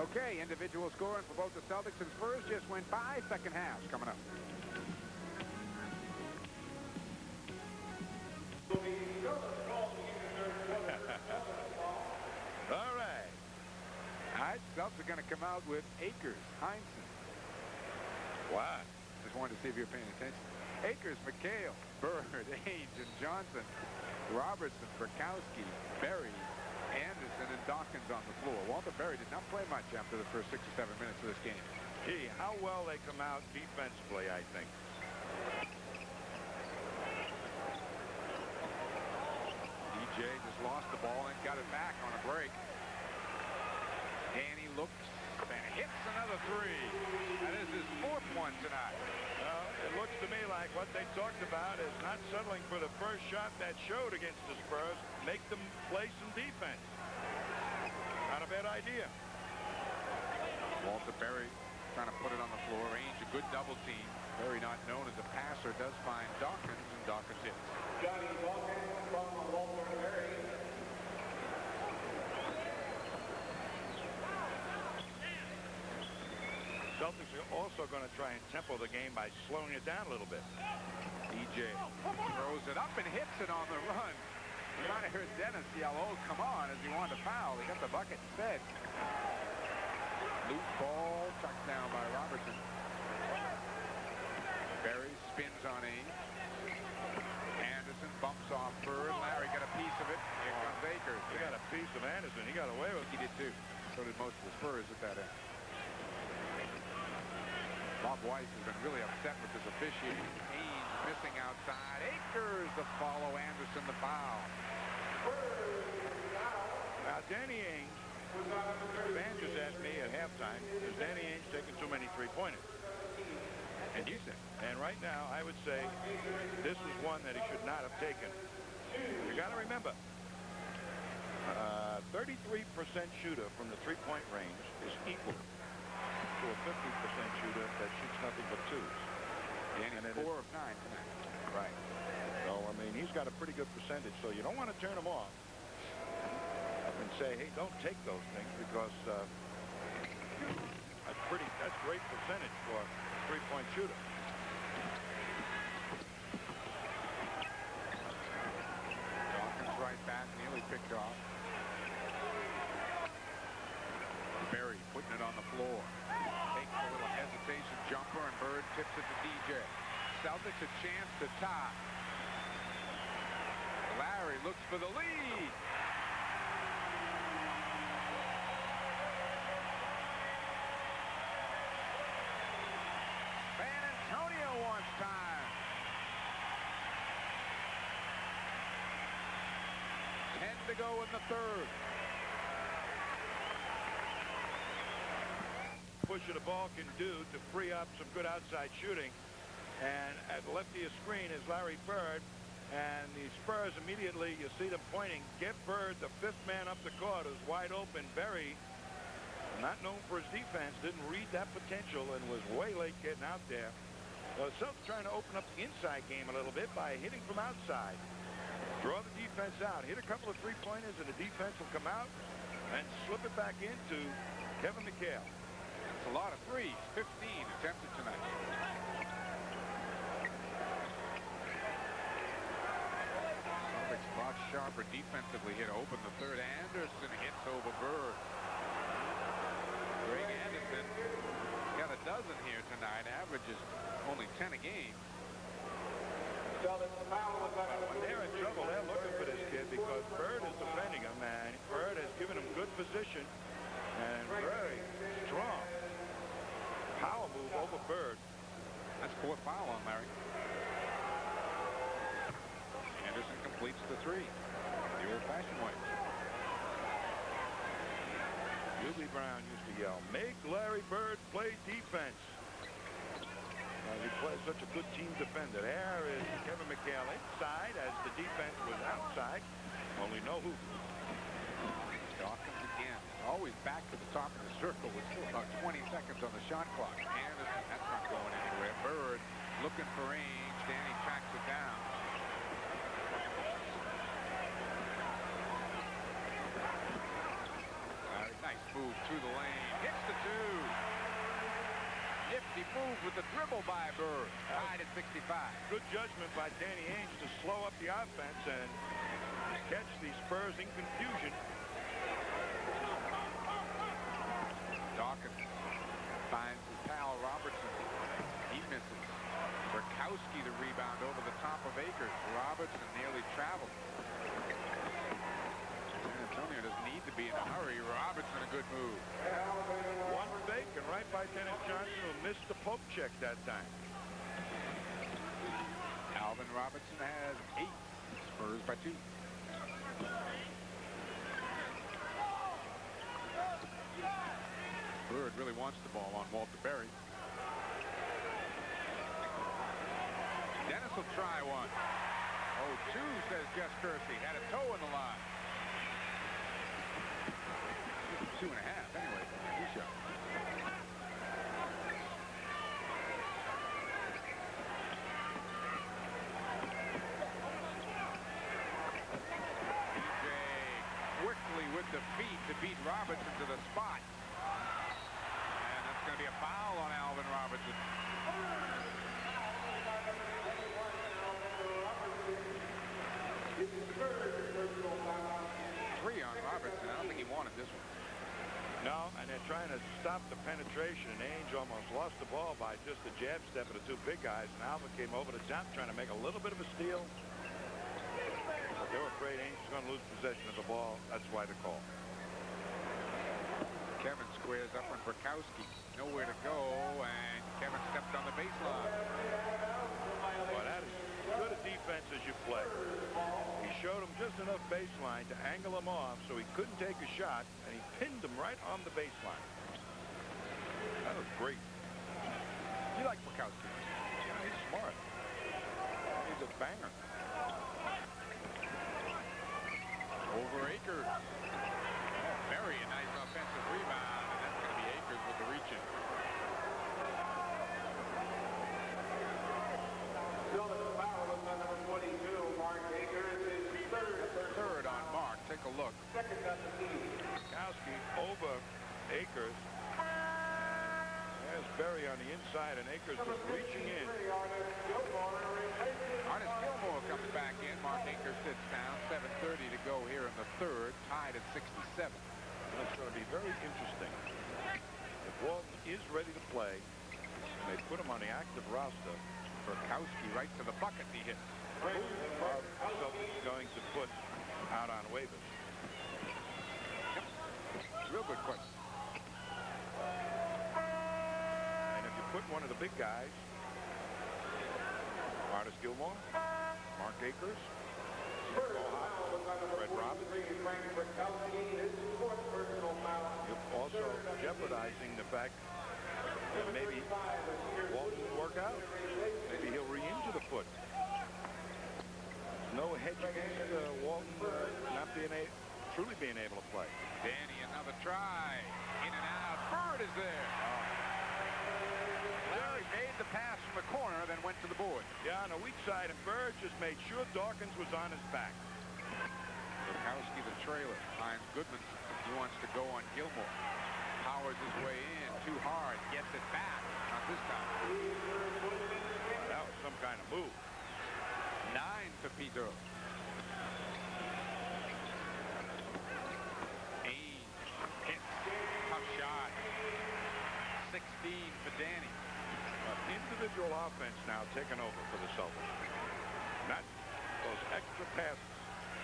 Okay, individual scoring for both the Celtics and Spurs just went by. Second half coming up. All right. Celtics are going to come out with Akers, Heinsohn. Why? Just wanted to see if you're paying attention. Akers, McHale, Bird, Ainge, and Johnson, Robertson, Burkowski, Berry, Anderson, and Dawkins on the floor. Walter Berry did not play much after the first 6 or 7 minutes of this game. Gee, how well they come out defensively, I think. DJ just lost the ball and got it back on a break. Danny looks and hits another 3. That is his 4th one tonight. Well, it looks to me like what they talked about is not settling for the first shot that showed against the Spurs. Make them play some defense. Not a bad idea. Walter Berry trying to put it on the floor. Ainge, a good double team. Berry, not known as a passer, does find Dawkins, and Dawkins hits. Johnny Dawkins from Walter Berry. Celtics are also going to try and tempo the game by slowing it down a little bit. DJ throws it up and hits it on the run. You might have heard Dennis yell, "Oh, come on," as he wanted to foul. He got the bucket instead. Loose ball, tucked down by Robertson. Berry spins on Ainge. Anderson bumps off Bird. Larry got a piece of it. Here comes Akers. He got a piece of Anderson. He got away with it. He did too. So did most of the Spurs at that end. Bob Weiss has been really upset with this officiating. Ainge missing outside. Akers to follow Anderson the foul. Now, Danny Ainge, fans just asked me at halftime, is Danny Ainge taking too many three-pointers? And you said. And right now, I would say this is one that he should not have taken. You got to remember, 33% shooter from the three-point range is equal to a 50% shooter that shoots nothing but twos. Danny's 4 of 9 tonight. Right. So, I mean, he's got a pretty good percentage, so you don't want to turn him off and say, hey, don't take those things, because that's great percentage for a three-point shooter. Dawkins right back, nearly picked off. Berry putting it on the floor. makes a little hesitation jumper, and Bird tips it to DJ. Celtics a chance to tie. Larry looks for the lead. San Antonio wants time. 10 to go in the third. Pushing the ball can do to free up some good outside shooting. And at lefty of screen is Larry Bird. And the Spurs immediately, you see them pointing, get Bird, the fifth man up the court, who's wide open. Berry, not known for his defense, didn't read that potential and was way late getting out there. So Celtics trying to open up the inside game a little bit by hitting from outside. Draw the defense out. Hit a couple of three-pointers, and the defense will come out and slip it back into Kevin McHale. That's a lot of threes. 15 attempted tonight. Celtics a lot sharper defensively here to open the third. Anderson hits over Bird. Greg Anderson got a dozen here tonight. Averages only 10 a game. When they're in trouble, they're looking for this kid because Bird is defending him, and Bird has given him good position and very strong power move over Bird. That's fourth foul on Larry. Anderson completes the three the old-fashioned way. Hubie Brown used to yell, "Make Larry Bird play defense." He plays such a good team defender. There is Kevin McHale inside as the defense was outside. Only no hoop. Dawkins again. Always back to the top of the circle with still about 20 seconds on the shot clock. Anderson, that's not going anywhere. Bird looking for range. Danny tracks it down. Nice move through the lane. Hits the two. Nifty move with the dribble by Bird. Tied at 65. Good judgment by Danny Ainge to slow up the offense and catch the Spurs in confusion. Dawkins finds his pal Robertson. He misses. Burkowski the rebound over the top of Akers. Robertson nearly traveled. San Antonio doesn't need to be in a hurry. Robertson a good move. One fake and right by Dennis Johnson, who missed the poke check that time. Alvin Robertson has 8. Spurs by 2. Bird really wants the ball on Walter Berry. Dennis will try one. Oh, 2, says Jess Kersey. Had a toe in the line. 2.5 anyway. He shot. DJ quickly with the feet to beat Robertson to the spot. And that's going to be a foul on Alvin Robertson. Three on Robertson. I don't think he wanted this one. No, and they're trying to stop the penetration, and Ainge almost lost the ball by just a jab step of the two big guys, and Alvin came over the top trying to make a little bit of a steal. But they were afraid Ainge was going to lose possession of the ball. That's why the call. Kevin squares up on Burkowski. Nowhere to go, and Kevin stepped on the baseline. Well, that is as good a defense as you play. He showed him just enough baseline to angle him off so he couldn't take a shot, and he pinned him right on the baseline. That was great. You like Burkowski? Yeah, he's smart. He's a banger. Over Akers. Oh, very a nice offensive rebound, and that's going to be Akers with the reaching. Third on Mark. Take a look. Burkowski over Akers. There's Berry on the inside, and Akers was reaching in. Artis Gilmore comes back in. Mark Akers sits down. 7:30 to go here in the third. Tied at 67. It's going to be very interesting. If Walton is ready to play, and they put him on the active roster. Burkowski right to the bucket. He hits. Celtics going to put out on waivers. Real good question. And if you put one of the big guys, Marcus Gilmore, Mark Akers, Fred Robbins, you're also jeopardizing the fact that maybe Walton will work out. Maybe he'll re-injure the foot. No hedge against Walton not truly being able to play. Danny, another try. In and out. Bird is there. Larry made the pass from the corner, then went to the board. Yeah, on the weak side, and Bird just made sure Dawkins was on his back. Burkowski, the trailer, finds Goodmanson. He wants to go on Gilmore. Powers his way in. Too hard. Gets it back. Not this time. That was some kind of move. 9 to Pedro. Ainge hits. Tough shot. 16 for Danny. Individual offense now taking over for the Celtics. Not those extra passes.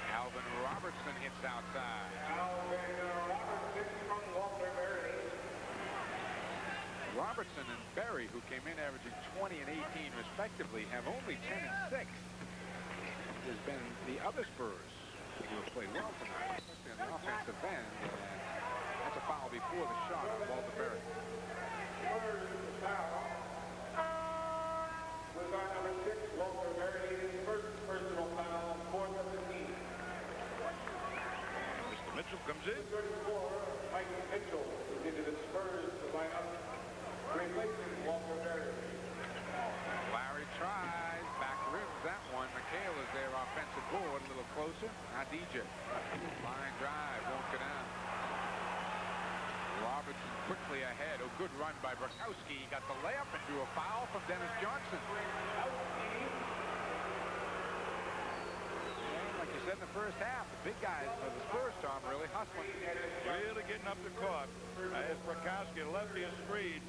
Alvin Robertson hits outside. Robertson and Berry, who came in averaging 20 and 18 respectively, have only 10 and 6. There's been the other Spurs who have played well tonight, especially on the offensive end. And that's a foul before the shot on Walter Berry. Was on number 6, Walter Berry, his first personal foul, 4th of the team. Mr. Mitchell comes in. 34, Michael Mitchell is into the Spurs to line up, replacing Walter Berry. Larry tries, back rims that one. McHale is there, offensive board, a little closer. Now DJ. Line drive, won't go down. Robertson quickly ahead. Oh, good run by Burkowski. He got the layup and drew a foul from Dennis Johnson. And like you said in the first half, the big guys for the Spurs, Tom, really hustling. Really getting up the court. As Burkowski, lefty is freed.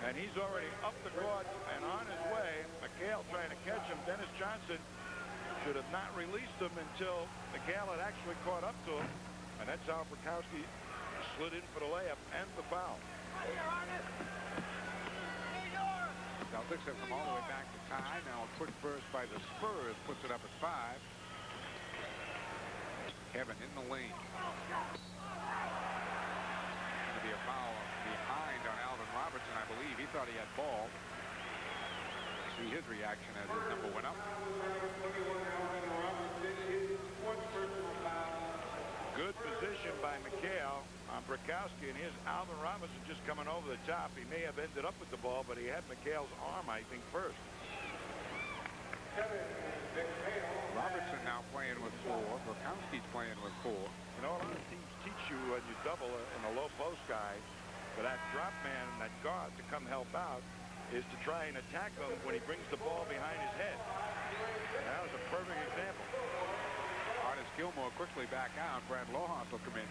And he's already up the court and on his way. McHale trying to catch him. Dennis Johnson should have not released him until McHale had actually caught up to him. And that's how Burkowski slid in for the layup and the foul. Celtics have come all the way back to tie. Now a quick burst by the Spurs puts it up at 5. Kevin in the lane. Going to be a foul behind on Alvin Robertson, I believe. He thought he had ball. See his reaction as his number went up. Good position by McHale on Burkowski, and here's Alvin Robertson just coming over the top. He may have ended up with the ball, but he had McHale's arm, I think, first. Robertson now playing with 4. Burkowski's playing with 4. You know, a lot of teams teach you when you double in a low post guy for that drop man and that guard to come help out is to try and attack him when he brings the ball behind his head. And that was a perfect example. Artis Gilmore quickly back out. Brad Lohas will come in.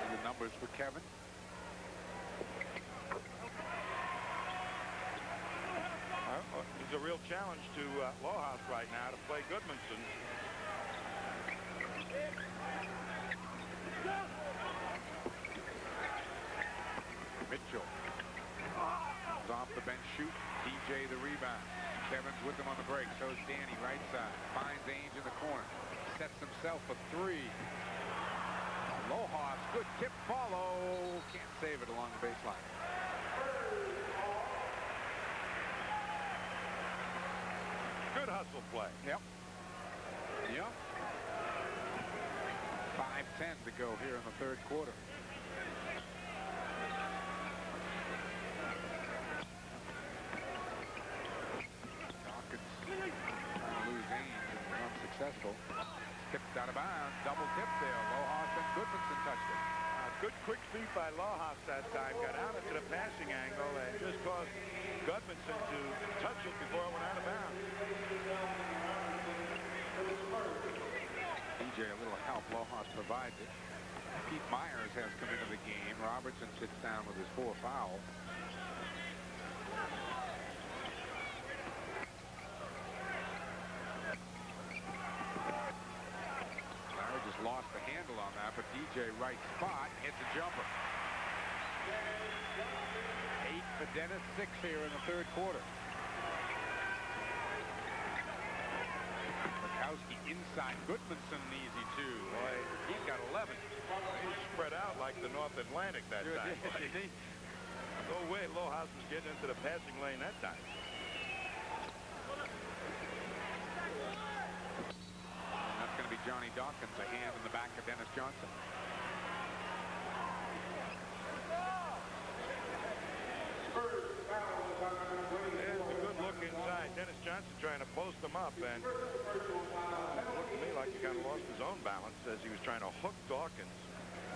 And the numbers for Kevin. It's a real challenge to Lohas right now to play Goodmanson. Mitchell. Off the bench shoot. DJ the rebound. Kevin's with him on the break. So is Danny right side. Finds Ainge in the corner. Sets himself for 3. Lohas, good tip follow. Can't save it along the baseline. Good hustle play. Yep. Yep. 5:10 to go here in the third quarter. Dawkins trying to lose Ainge and unsuccessful. Tipped out of bounds. Double tip there. Lohas and Goodmanson touched it. Good quick feet by Lohas that time. Got out into the passing angle and just caused Goodmanson to touch it before it went out of bounds. DJ a little help. Lohas provides it. Pete Myers has come into the game. Robertson sits down with his 4 fouls. Larry just lost the handle on that, but DJ right spot hits a jumper. 8 for Dennis, 6 here in the third quarter. Bukowski inside. Goodmanson an easy 2. Boy, he's got 11. He's spread out like the North Atlantic that time. No way Lohaus was getting into the passing lane that time. And that's going to be Johnny Dawkins, a hand in the back of Dennis Johnson. There's a good look inside. Dennis Johnson trying to post him up, and it looked to me like he kind of lost his own balance as he was trying to hook Dawkins.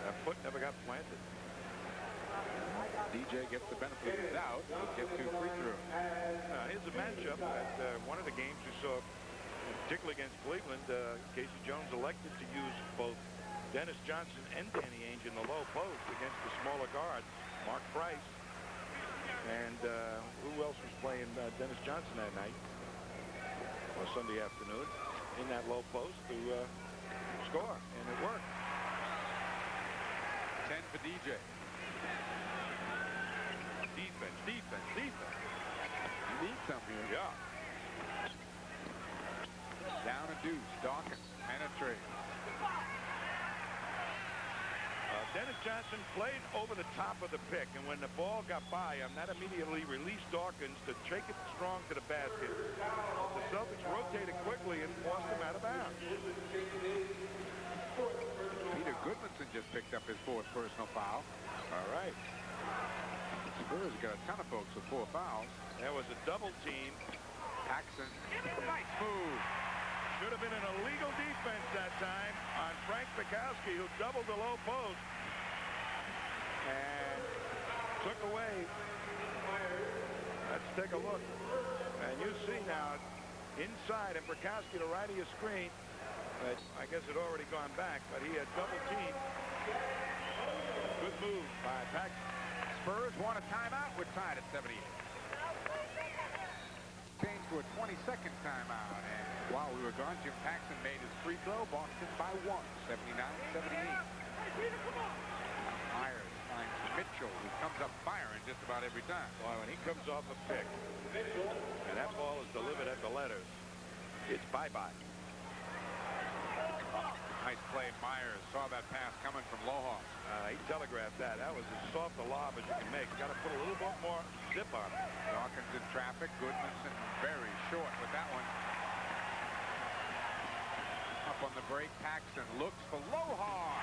That foot never got planted. DJ gets the benefit of the doubt. Gets 2 free throws. Here's a matchup at one of the games we saw, particularly against Cleveland. Casey Jones elected to use both Dennis Johnson and Danny Ainge in the low post against the smaller guard, Mark Price. And who else was playing Dennis Johnson that night, or Sunday afternoon, in that low post to score, and it worked. 10 for DJ. Defense, defense, defense. You need some here. Yeah. Down and deuce. Dawkins penetrates. Dennis Johnson played over the top of the pick, and when the ball got by him, that immediately released Dawkins to take it strong to the basket. The Celtics rotated quickly and forced him out of bounds. Peter Goodmanson just picked up his 4th personal foul. All right. Spurs got a ton of folks with 4 fouls. There was a double team. Paxson, nice move. Should have been an illegal defense that time on Frank Bukowski, who doubled the low post and took away. Let's take a look. And you see now, inside, and Bukowski to right of your screen. I guess it already gone back, but he had double teamed. Good move by Paxson. Spurs want a timeout. We're tied at 78. Changed to a 22nd timeout. And while we were gone, Jim Paxson made his free throw. Boston by 1, 79-78. Myers finds Mitchell, who comes up firing just about every time. Boy, when he comes off a pick, and that ball is delivered at the letters, it's bye-bye. Nice play. Myers saw that pass coming from Lohaus. He telegraphed that. That was as soft a lob as you can make. Got to put a little bit more zip on it. Dawkins in traffic. Goodmanson very short with that one. Up on the break. Paxson looks for Lohaus.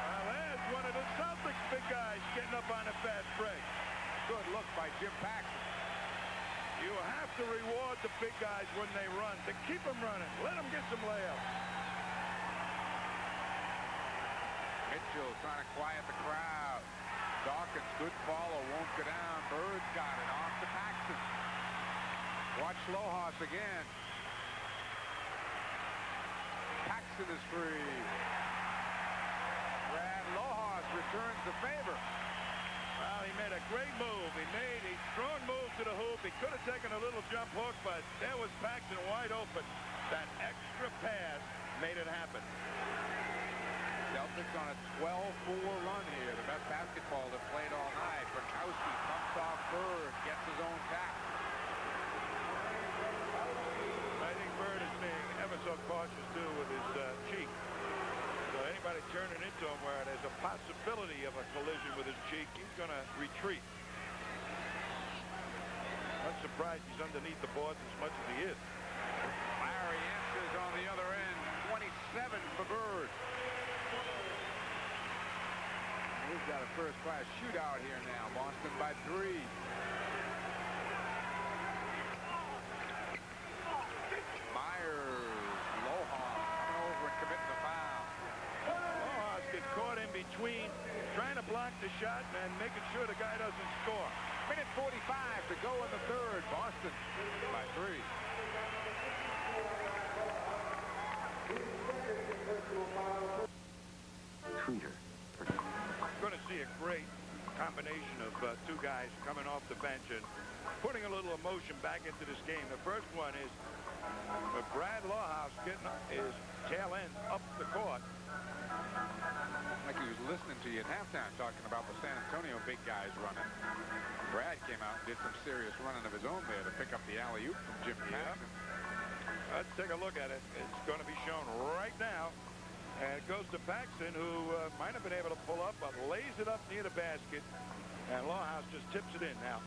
Well, there's one of the Celtics big guys getting up on a fast break. Good look by Jim Paxson. You have to reward the big guys when they run, to keep them running. Let them get some layups. Mitchell trying to quiet the crowd. Dawkins, good follow, won't go down. Bird's got it off to Paxson. Watch Lohaus again. Paxson is free. Brad Lohaus returns the favor. Well, he made a great move. He made a strong move to the hoop. He could have taken a little jump hook, but there was Paxson wide open. That extra pass made it happen. Celtics on a 12-4 run here. The best basketball they've played all night. Bukowski pumps off Bird, gets his own tap. I think Bird is being ever so cautious, too, with his cheek. So anybody turning into him where there's a possibility of a collision with his cheek, he's going to retreat. Not surprised he's underneath the boards as much as he is. Larry answers on the other end. 27 for Bird. We've got a first-class shootout here now. Boston by 3. Myers, Lohaus coming over and committing the foul. Lohaus gets caught in between, trying to block the shot and making sure the guy doesn't score. Minute 45 to go in the third. Boston by 3. Tweeter. Going to see a great combination of two guys coming off the bench and putting a little emotion back into this game. The first one is Brad Lawhouse getting his tail end up the court. Like he was listening to you at halftime talking about the San Antonio big guys running. Brad came out and did some serious running of his own there to pick up the alley-oop from Jim Paxson. Let's take a look at it. It's going to be shown right now. And it goes to Paxson, who might have been able to pull up, but lays it up near the basket. And Lawhouse just tips it in. Now,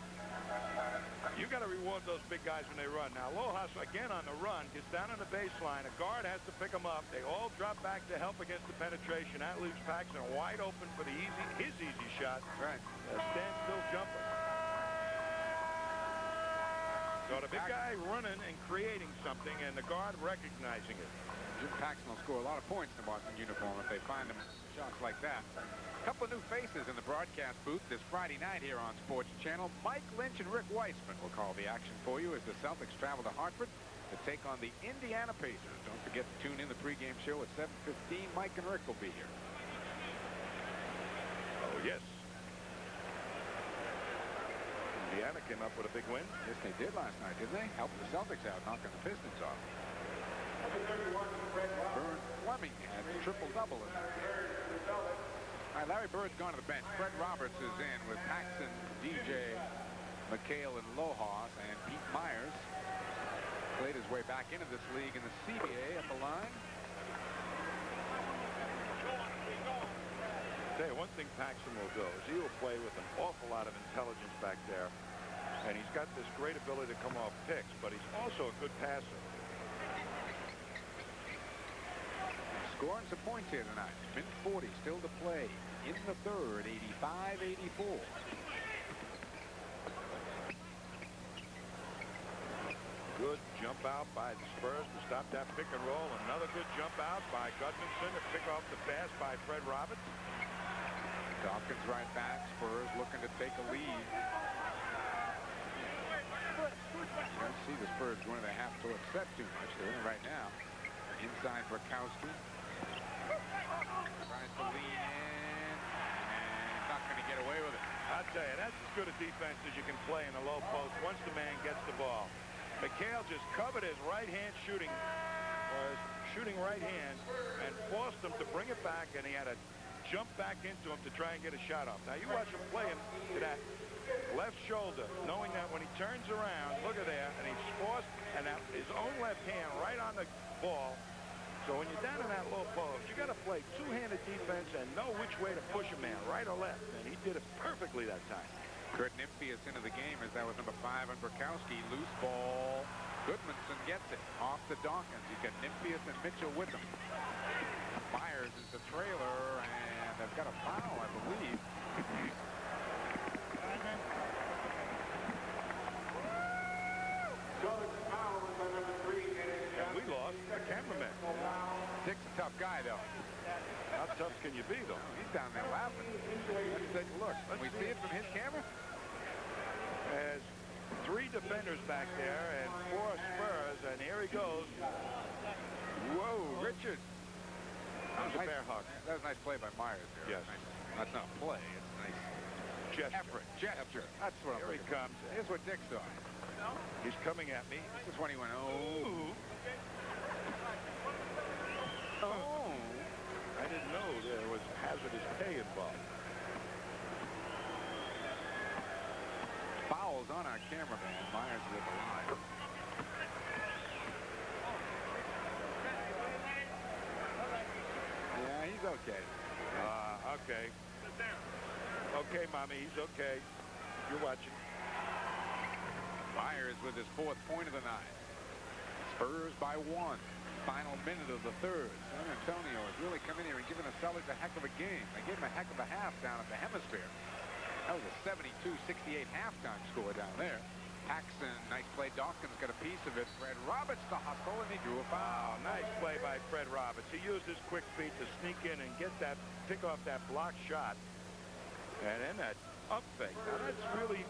you got to reward those big guys when they run. Now, Lawhouse, again on the run, gets down on the baseline. A guard has to pick him up. They all drop back to help against the penetration. That leaves Paxson wide open for the his easy shot. Right. A standstill jumper. So the big guy running and creating something, and the guard recognizing it. Jim Paxson will score a lot of points in the Boston uniform if they find him shots like that. A couple of new faces in the broadcast booth this Friday night here on Sports Channel. Mike Lynch and Rick Weissman will call the action for you as the Celtics travel to Hartford to take on the Indiana Pacers. Don't forget to tune in the pregame show at 7:15. Mike and Rick will be here. Oh, yes. Indiana came up with a big win. Yes, they did last night, didn't they? Helped the Celtics out, knocking the Pistons off. Bird Fleming had a triple-double in that game. All right, Larry Bird's gone to the bench. Fred Roberts is in with Paxson, DJ, McHale, and Lohaus, and Pete Myers played his way back into this league in the CBA at the line. I'll tell you one thing Paxson will do is he will play with an awful lot of intelligence back there. And he's got this great ability to come off picks, but he's also a good passer. Scoring some points here tonight. Min 40 still to play in the third, 85-84. Good jump out by the Spurs to stop that pick and roll. Another good jump out by Gudmundsson to pick off the pass by Fred Roberts. Dawkins right back. Spurs looking to take a lead. You don't see the Spurs going to the half-court set too much. They're in it right now. Inside Brakowski. Tries to lean in, and not going to get away with it. I'll tell you, that's as good a defense as you can play in the low post once the man gets the ball. McHale just covered his right hand shooting right hand and forced him to bring it back, and he had to jump back into him to try and get a shot off. Now you watch him play him to that left shoulder, knowing that when he turns around, look at there, and he's forced, and that his own left hand right on the ball. So when you're down in that low post, you got to play two-handed defense and know which way to push a man, right or left. And he did it perfectly that time. Kurt Nymphius into the game as that was number 5 on Brakowski. Loose ball. Gudmundsson gets it off to Dawkins. He's got Nymphius and Mitchell with him. Myers is the trailer, and they've got a foul, I believe. And we lost a cameraman. Dick's a tough guy, though. How tough can you be, though? He's down there laughing. Let's take a look. Can we see it from his camera? There's 3 defenders back there and 4 Spurs, and here he goes. Whoa, Richard. That was a bear hug. That was a nice play by Myers there. Yes. Nice. That's not play. It's a nice gesture. That's what I'm Here he looking for. comes. Here's what Dick saw. He's coming at me. This is when he went, oh. Oh. I didn't know there was hazardous pay involved. Fouls on our cameraman. Myers with the line. Yeah, he's okay. Okay. Okay, Mommy, he's okay. You're watching. Myers with his 4th point of the night. Spurs by 1. Final minute of the third. San Antonio has really come in here and given the Celtics a heck of a game. They gave him a heck of a half down at the Hemisphere. That was a 72-68 halftime score down there. Paxson, nice play. Dawkins got a piece of it. Fred Roberts to hustle, and he drew a foul. Nice play by Fred Roberts. He used his quick feet to sneak in and get that, pick off that block shot. And then that up fake. Now that's really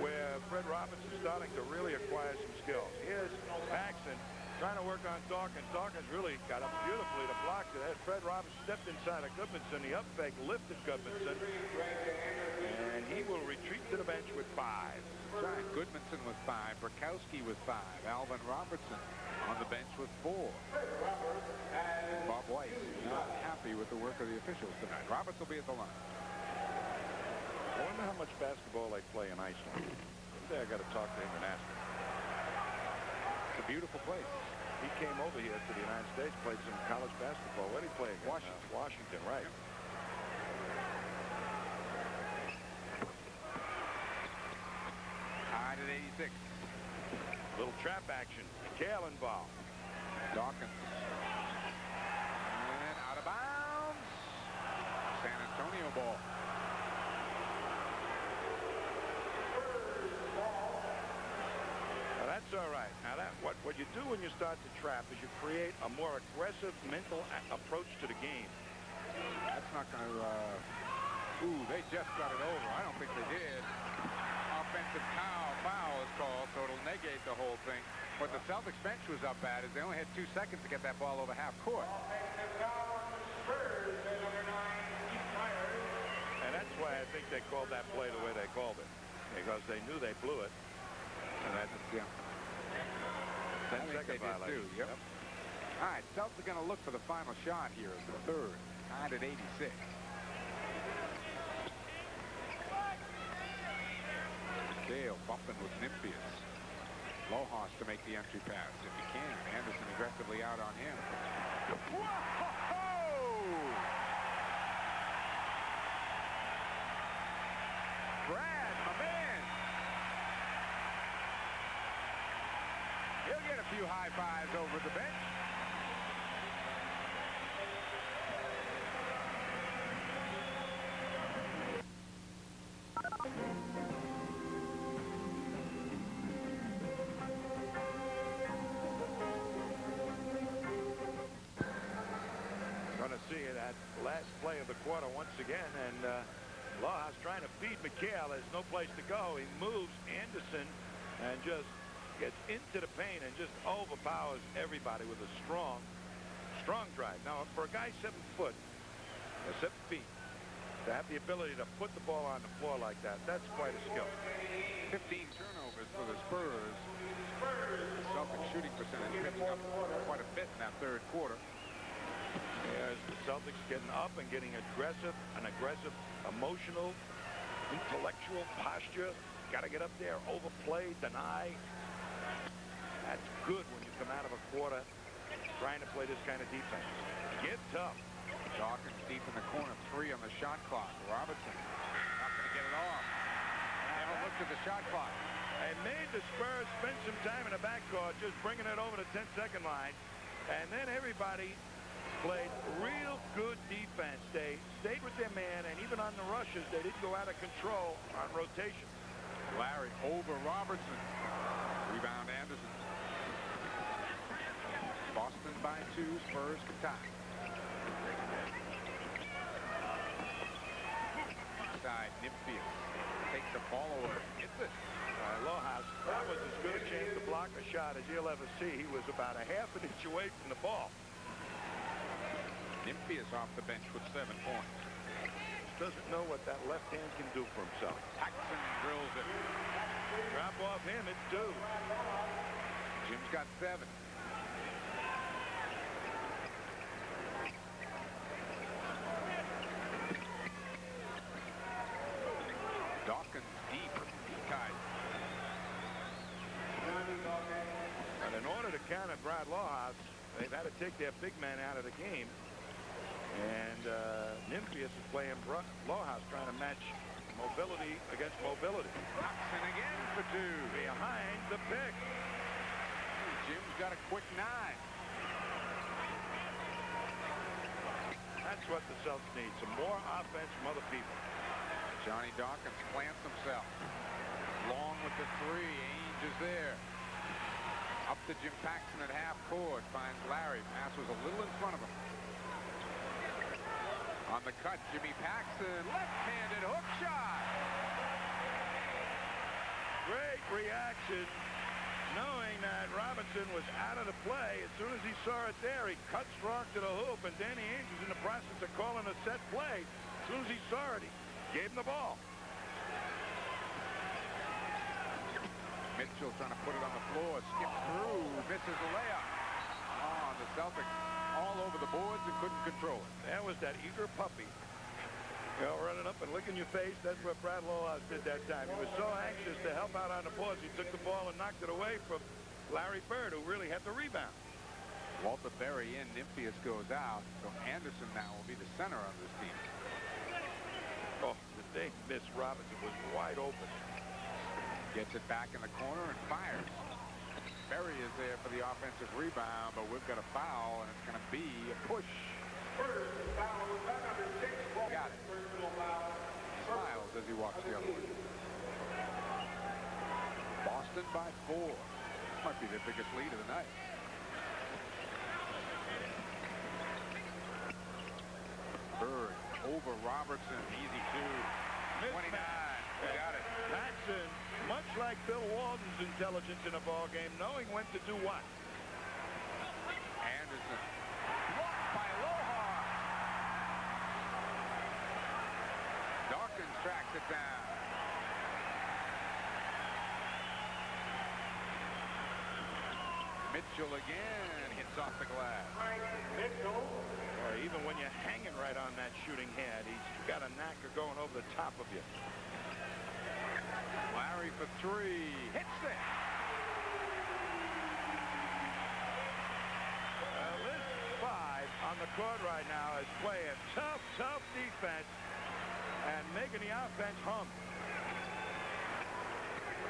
where Fred Roberts is starting to really acquire some skills. Here's Paxson Trying to work on Dawkins. Dawkins really got up beautifully to block it. As Fred Roberts stepped inside of Goodmanson, the up fake lifted Goodmanson, and he will retreat to the bench with 5. Right. Goodmanson with 5. Burkowski with 5. Alvin Robertson on the bench with 4. Bob White not happy with the work of the officials tonight. Roberts will be at the line. I wonder how much basketball they play in Iceland. Someday I got to talk to him and ask him. It's a beautiful place. He came over here to the United States, played some college basketball. Where did he play again? Washington. Washington, right. Yep. Tied at 86. Little trap action. Kale involved. Dawkins. And out of bounds. San Antonio ball. Now that's all right. Now what you do when you start to trap is you create a more aggressive mental approach to the game. That's not going to... Ooh, they just got it over. I don't think they did. Offensive foul is called, so it'll negate the whole thing. What the Celtics bench was up at is they only had 2 seconds to get that ball over half court. And that's why I think they called that play the way they called it, because they knew they blew it. And that's, Yeah. 10-second violation. Yep. All right, Celtics are going to look for the final shot here as the third. Tied at 86. Dale bumping with Nymphius. Lohas to make the entry pass if he can. Anderson aggressively out on him. Whoa! Brad, my man. He'll get a few high fives over the bench. See that last play of the quarter once again, and Lohas trying to feed McHale. There's no place to go. He moves Anderson and just gets into the paint and just overpowers everybody with a strong drive. Now, for a guy 7 foot, 7 feet, to have the ability to put the ball on the floor like that, that's quite a skill. 15 turnovers for the Spurs. The Celtics shooting percentage picking up quite a bit in that third quarter. As the Celtics getting up and getting aggressive, an aggressive, emotional, intellectual posture. Got to get up there, overplay, deny. That's good when you come out of a quarter trying to play this kind of defense. Get tough. Dawkins deep in the corner, 3 on the shot clock. Robertson not going to get it off. Never looked at the shot clock. They made the Spurs spend some time in the backcourt just bringing it over the 10-second line. And then everybody played real good defense. They stayed with their man, and even on the rushes, they didn't go out of control on rotation. Larry over Robertson. Rebound Anderson. Boston by 2. Spurs can tie. Side Nymphius takes the ball away. Gets it. Lohas, that was as good a chance to block a shot as you'll ever see. He was about a half an inch away from the ball. Nymphius off the bench with 7 points. Doesn't know what that left hand can do for himself. Paxson drills it. Drop off him, it's 2. Jim's got 7. Dawkins deep. Tied. And in order to counter Brad Lohas, they've had to take their big man out of the game. And Nymphius is playing Lohas, trying to match mobility against mobility. Paxson again for 2. Behind the pick. Jim's got a quick 9. That's what the Celtics need. Some more offense from other people. Johnny Dawkins plants himself. Long with the 3. Ainge is there. Up to Jim Paxson at half court. Finds Larry. Pass was a little in front of him. On the cut, Jimmy Paxson, left-handed hook shot. Great reaction, knowing that Robinson Robinson was out of the play. As soon as he saw it there, he cut strong to the hoop, and Danny Ainge was in the process of calling a set play. As soon as he saw it, he gave him the ball. Mitchell trying to put it on the floor, skips through, misses the layup. Oh, the Celtics all over the boards and couldn't control it. That was that eager puppy. You know, running up and licking your face. That's what Brad Lohaus did that time. He was so anxious to help out on the boards, he took the ball and knocked it away from Larry Bird, who really had the rebound. Walter Berry in, Nymphius goes out, so Anderson now will be the center of this team. Oh, the day miss Robinson was wide open. Gets it back in the corner and fires. Berry is there for the offensive rebound, but we've got a foul, and it's going to be a push. Got it. Smiles as he walks the other way. Boston by 4. This might be their biggest lead of the night. Bird over Robertson. Easy two. 29. We got it. Paxson, much like Bill Walton's intelligence in a ball game, knowing when to do what. Anderson. Blocked by Lohaus. Dawkins tracks it down. Mitchell again hits off the glass. Mitchell. Or even when you're hanging right on that shooting head, he's got a knack of going over the top of you. Larry for 3. Hits it. This 5 on the court right now is playing tough defense and making the offense hum.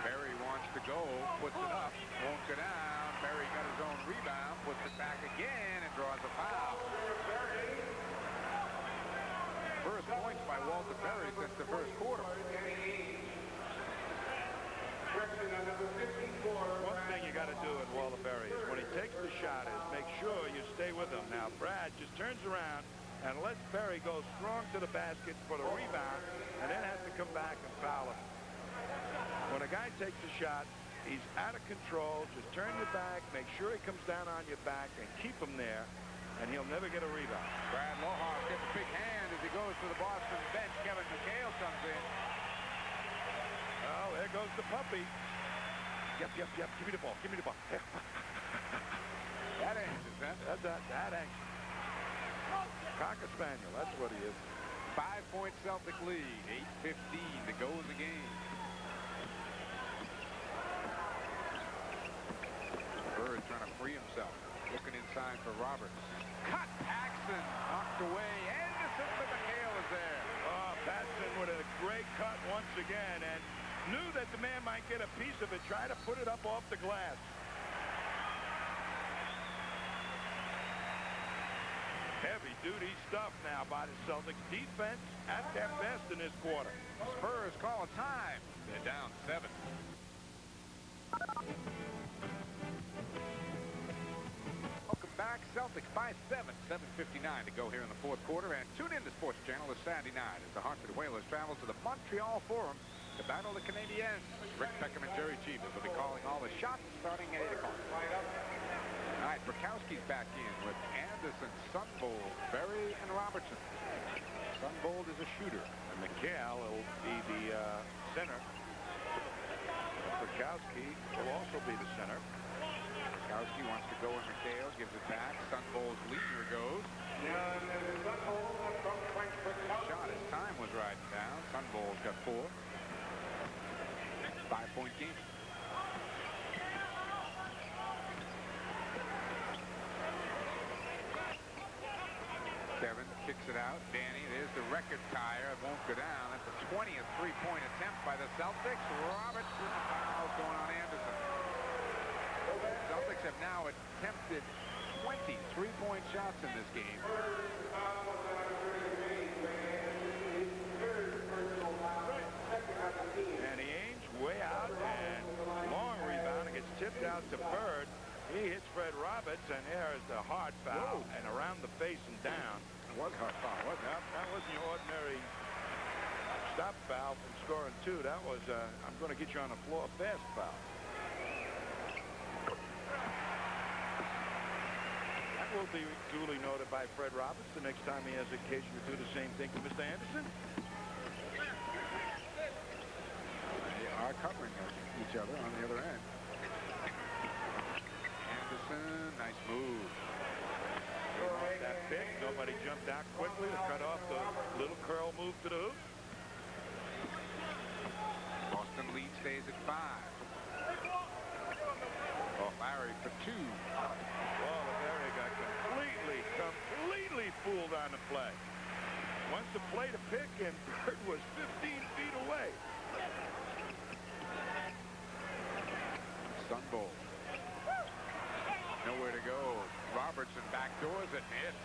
Berry wants to go, puts it up, won't go down. Berry got his own rebound, puts it back again, and draws a foul. First points by Walter Berry since the first quarter. One thing you got to do at Walter Berry is when he takes the shot is make sure you stay with him. Now Brad just turns around and lets Berry go strong to the basket for the rebound and then has to come back and foul him. When a guy takes a shot, he's out of control. Just turn your back, make sure he comes down on your back and keep him there, and he'll never get a rebound. Brad Lohaus gets a big hand as he goes to the Boston bench. Kevin McHale comes in. Oh, there goes the puppy. Yep. Give me the ball. Give me the ball. That anxious, huh? That's that anxious. Cocker Spaniel, that's what he is. 5-point Celtic lead. 8:15 to go in the game. Bird trying to free himself. Looking inside for Roberts. Cut. Paxson knocked away. Anderson, but McHale is there. Oh, Paxson with a great cut once again and knew that the man might get a piece of it. Try to put it up off the glass. Heavy-duty stuff now by the Celtics. Defense at their best in this quarter. Spurs call a time. They're down 7. Welcome back. Celtics by 7. 7:59 to go here in the fourth quarter. And tune in to Sports Channel this Saturday night as the Hartford Whalers travel to the Montreal Forum to battle the Canadiens. Rick Peckham and Jerry Cheevers will be calling all the shots starting at 8 o'clock. All right, Brokowski's back in with Anderson, Sunbold, Berry, and Robertson. Sunbold is a shooter. And McHale will be the center. Brokowski will also be the center. Brokowski wants to go in McHale, gives it back. Sunbold's leader goes. Shot, his time was riding down. Sunbold's got 4. 5-point game. Kevin kicks it out. Danny, there's the record tire. It won't go down. That's the 20th three-point attempt by the Celtics. Robertson, foul going on Anderson. Celtics have now attempted 20 three-point shots in this game. And he aims way out and long rebound. It gets tipped out to Bird. He hits Fred Roberts, and there is the hard foul. And around the face and down. It was a hard foul, wasn't it? That wasn't your ordinary stop foul from scoring 2. That was I'm going to get you on the floor fast foul. will be duly noted by Fred Roberts the next time he has occasion to do the same thing to Mr. Anderson. They are covering each other on the other end. Anderson, nice move. That pick, nobody jumped out quickly to cut off the little curl move to the hoop. Boston lead stays at 5. Oh, Larry for 2. Well, Larry got completely fooled on the play. Wants to play the pick, and Bird was 15 feet away. Sunbull. Nowhere to go. Robertson backdoors it. Hit.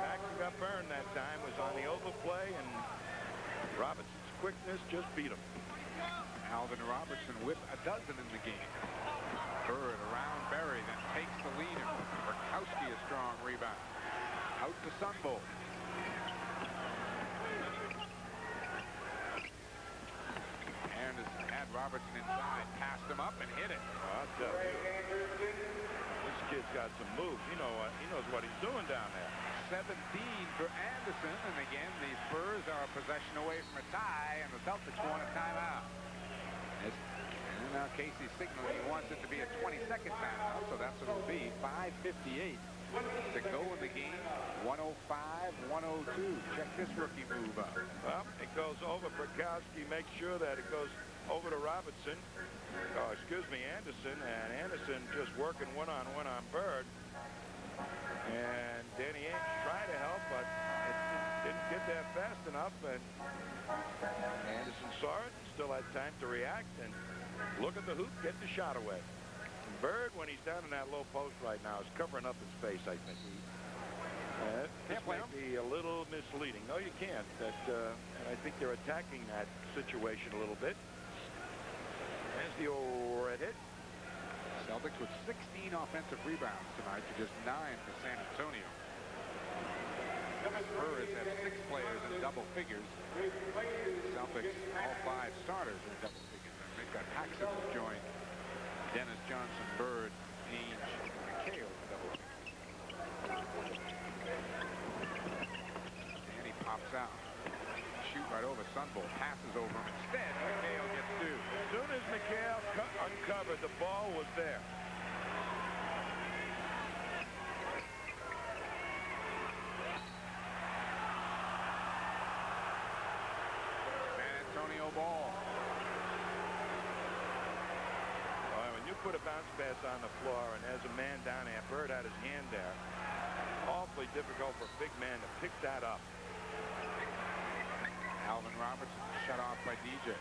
Paxson got burned that time. Was on the overplay, and Robertson's quickness just beat him. Alvin Robertson with a dozen in the game. Bird around Berry, then takes the leader. Burkowski a strong rebound. Out to Sunbull. Anderson had Robertson inside, passed him up and hit it. I'll tell you, this kid's got some moves. He knows what he's doing down there. 17 for Anderson, and again the Spurs are a possession away from a tie, and the Celtics want a timeout. And now Casey's signaling he wants it to be a 20-second timeout, so that's what it'll be. 5:58 to go in the game. 105-102. Check this rookie move up. Well, it goes over Burkowski. Make sure that it goes over to Robertson. Oh, excuse me, Anderson. And Anderson just working one-on-one on Bird. And Danny Ainge tried to help, but it didn't get there fast enough. And Anderson saw it, still had time to react, and look at the hoop, get the shot away. And Bird, when he's down in that low post right now, is covering up his face, I think. This might be a little misleading. No, you can't. And I think they're attacking that situation a little bit. There's the old red hit. Celtics with 16 offensive rebounds tonight to just 9 for San Antonio. Spurs have 6 players in double figures. Celtics, all 5 starters are in double figures. They've got Paxson who joined Dennis Johnson, Bird, Ainge, and McHale in double figures. Danny pops out. Shoot right over Sunbull. Passes over him. Instead, McHale gets 2. As soon as McHale uncovered, the ball was there. San Antonio ball. When you put a bounce pass on the floor and there's a man down there, Bird had his hand there. Awfully difficult for a big man to pick that up. Alvin Robertson shut off by DJ.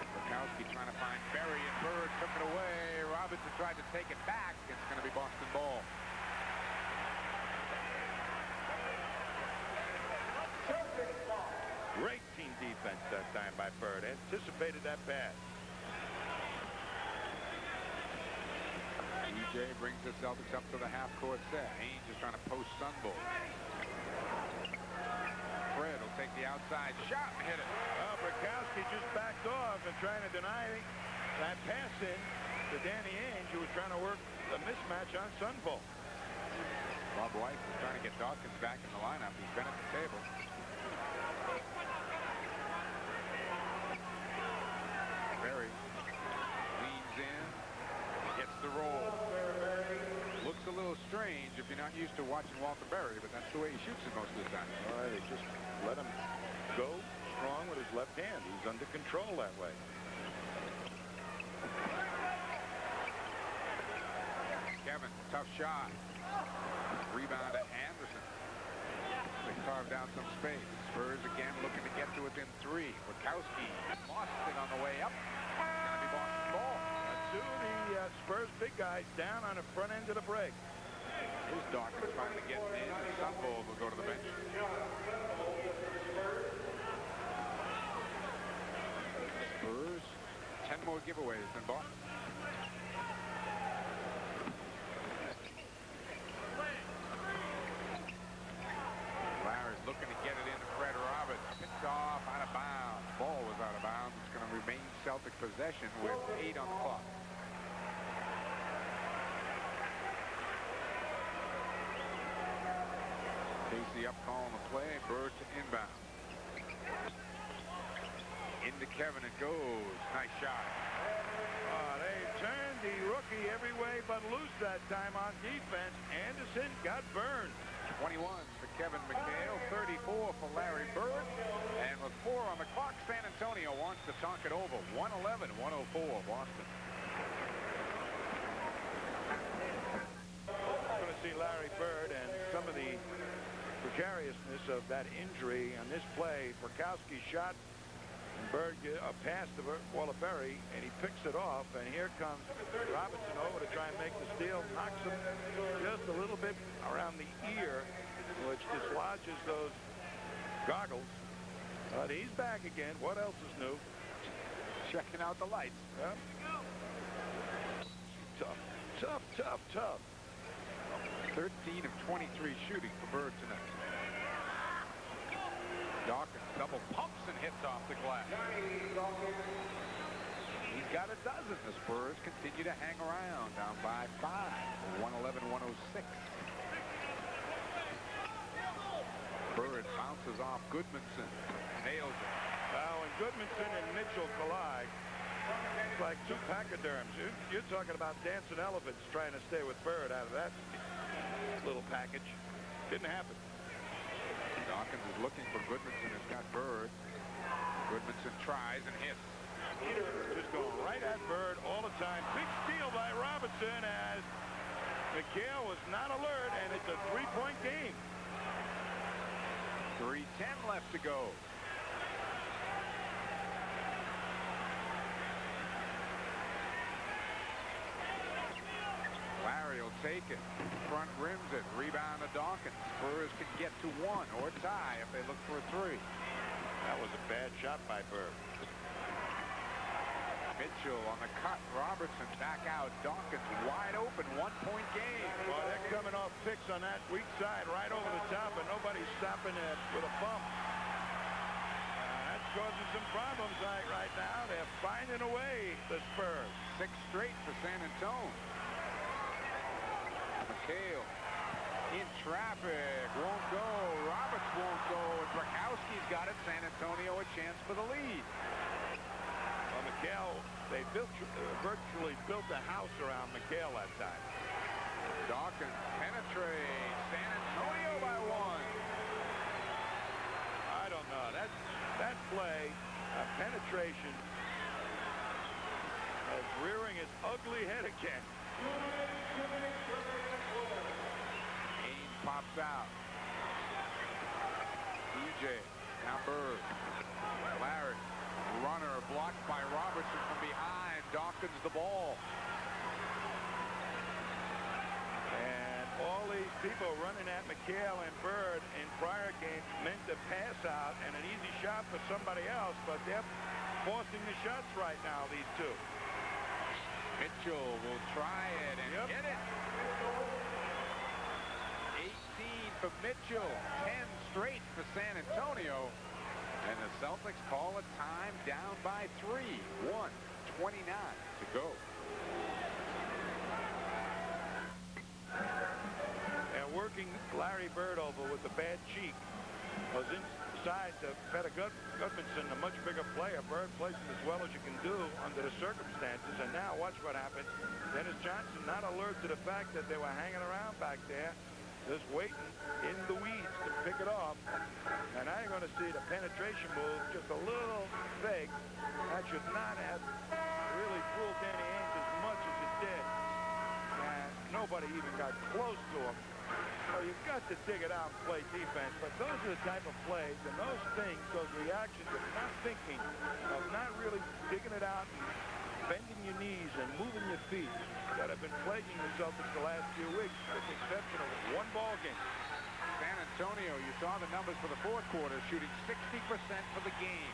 Burkowski trying to find Berry, and Bird took it away. Robertson tried to take it back. It's going to be Boston ball. Great team defense that time by Bird. Anticipated that pass. DJ brings the Celtics up to the half-court set. Ainge is trying to post Sunbull. Fred will take the outside shot and hit it. Well, Burkowski just backed off and trying to deny that pass in to Danny Ainge, who was trying to work a mismatch on Sunbull. Bob White is trying to get Dawkins back in the lineup. He's been at the table. Berry leans in, gets the roll. Looks a little strange if you're not used to watching Walter Berry, but that's the way he shoots it most of the time. All right, just let him go strong with his left hand. He's under control that way. Kevin, tough shot. Rebound to Anderson. They carved out some space. Spurs again looking to get to within 3. Burkowski lost it on the way up. It's going to be Boston ball. The Spurs big guys down on the front end of the break. Here's Dawkins finally getting in, and Sunbull will go to the bench. Spurs, 10 more giveaways than Boston. Larry's looking to get it into Fred Roberts. Picked off, out of bounds. Ball was out of bounds. It's going to remain Celtic possession with 8 on the clock. up calling the play. Bird to inbound. Into Kevin it goes. Nice shot. They turned the rookie every way but loose that time on defense. Anderson got burned. 21 for Kevin McHale, 34 for Larry Bird. And with 4 on the clock, San Antonio wants to talk it over. 111-104 Boston. Going to see Larry Bird and some of the precariousness of that injury on this play. Burkowski shot. Bird passed to Wallaberry, and he picks it off, and here comes Robinson over to try and make the steal, knocks him just a little bit around the ear, which dislodges those goggles. But he's back again. What else is new? Checking out the lights. Yep. Tough. 13 of 23 shooting for Bird tonight. Dawkins double pumps and hits off the glass. He's got a dozen. The Spurs continue to hang around, down by 5. 111-106. Bird bounces off Goodmanson. Nails it. Well, when Goodmanson and Mitchell collide, it's like 2 pachyderms. You're talking about dancing elephants trying to stay with Bird out of that little package. Didn't happen. Dawkins is looking for Goodmanson. Has got Bird. Goodmanson tries and hits. Just going right at Bird all the time. Big steal by Robinson as McHale was not alert, and it's a 3-point game. 3:10 left to go. Larry will take it. Front rims it. Rebound to Dawkins. Spurs can get to 1 or tie if they look for a 3. That was a bad shot by Bird. Mitchell on the cut. Robertson back out. Dawkins wide open. 1-point game. Well, they're coming off picks on that weak side right over the top, and nobody's stopping it with a bump. That's causing some problems right now. They're finding a way, the Spurs. 6 straight for San Antonio. McHale in traffic. Won't go. Roberts won't go. And Burkowski's got it. San Antonio a chance for the lead. Well, McHale, they virtually built a house around McHale that time. Dawkins penetrates. San Antonio by 1. I don't know. That play, penetration, is rearing its ugly head again. Haynes pops out. DJ. Now Bird. Larry. Runner blocked by Robertson from behind. Dawkins the ball. And all these people running at McHale and Bird in prior games meant to pass out and an easy shot for somebody else, but they're forcing the shots right now, these two. Mitchell will try it and get it. 18 for Mitchell. 10 straight for San Antonio. And the Celtics call a time down by 3. 1:29 to go. And working Larry Bird over with the bad cheek was inside to Peter Goodmanson, a much bigger player. Bird plays it as well as you can do under the circumstances. And now watch what happens. Dennis Johnson not alert to the fact that they were hanging around back there, just waiting in the weeds to pick it off. And now you're going to see the penetration move just a little vague. That should not have really fooled Danny Ainge as much as it did. And nobody even got close to him. So you've got to dig it out and play defense. But those are the type of plays and those things, those reactions of not thinking, of not really digging it out and bending your knees and moving your feet that have been plaguing the Celtics the last few weeks, with the exception of 1 ball game. San Antonio, you saw the numbers for the 4th quarter, shooting 60% for the game.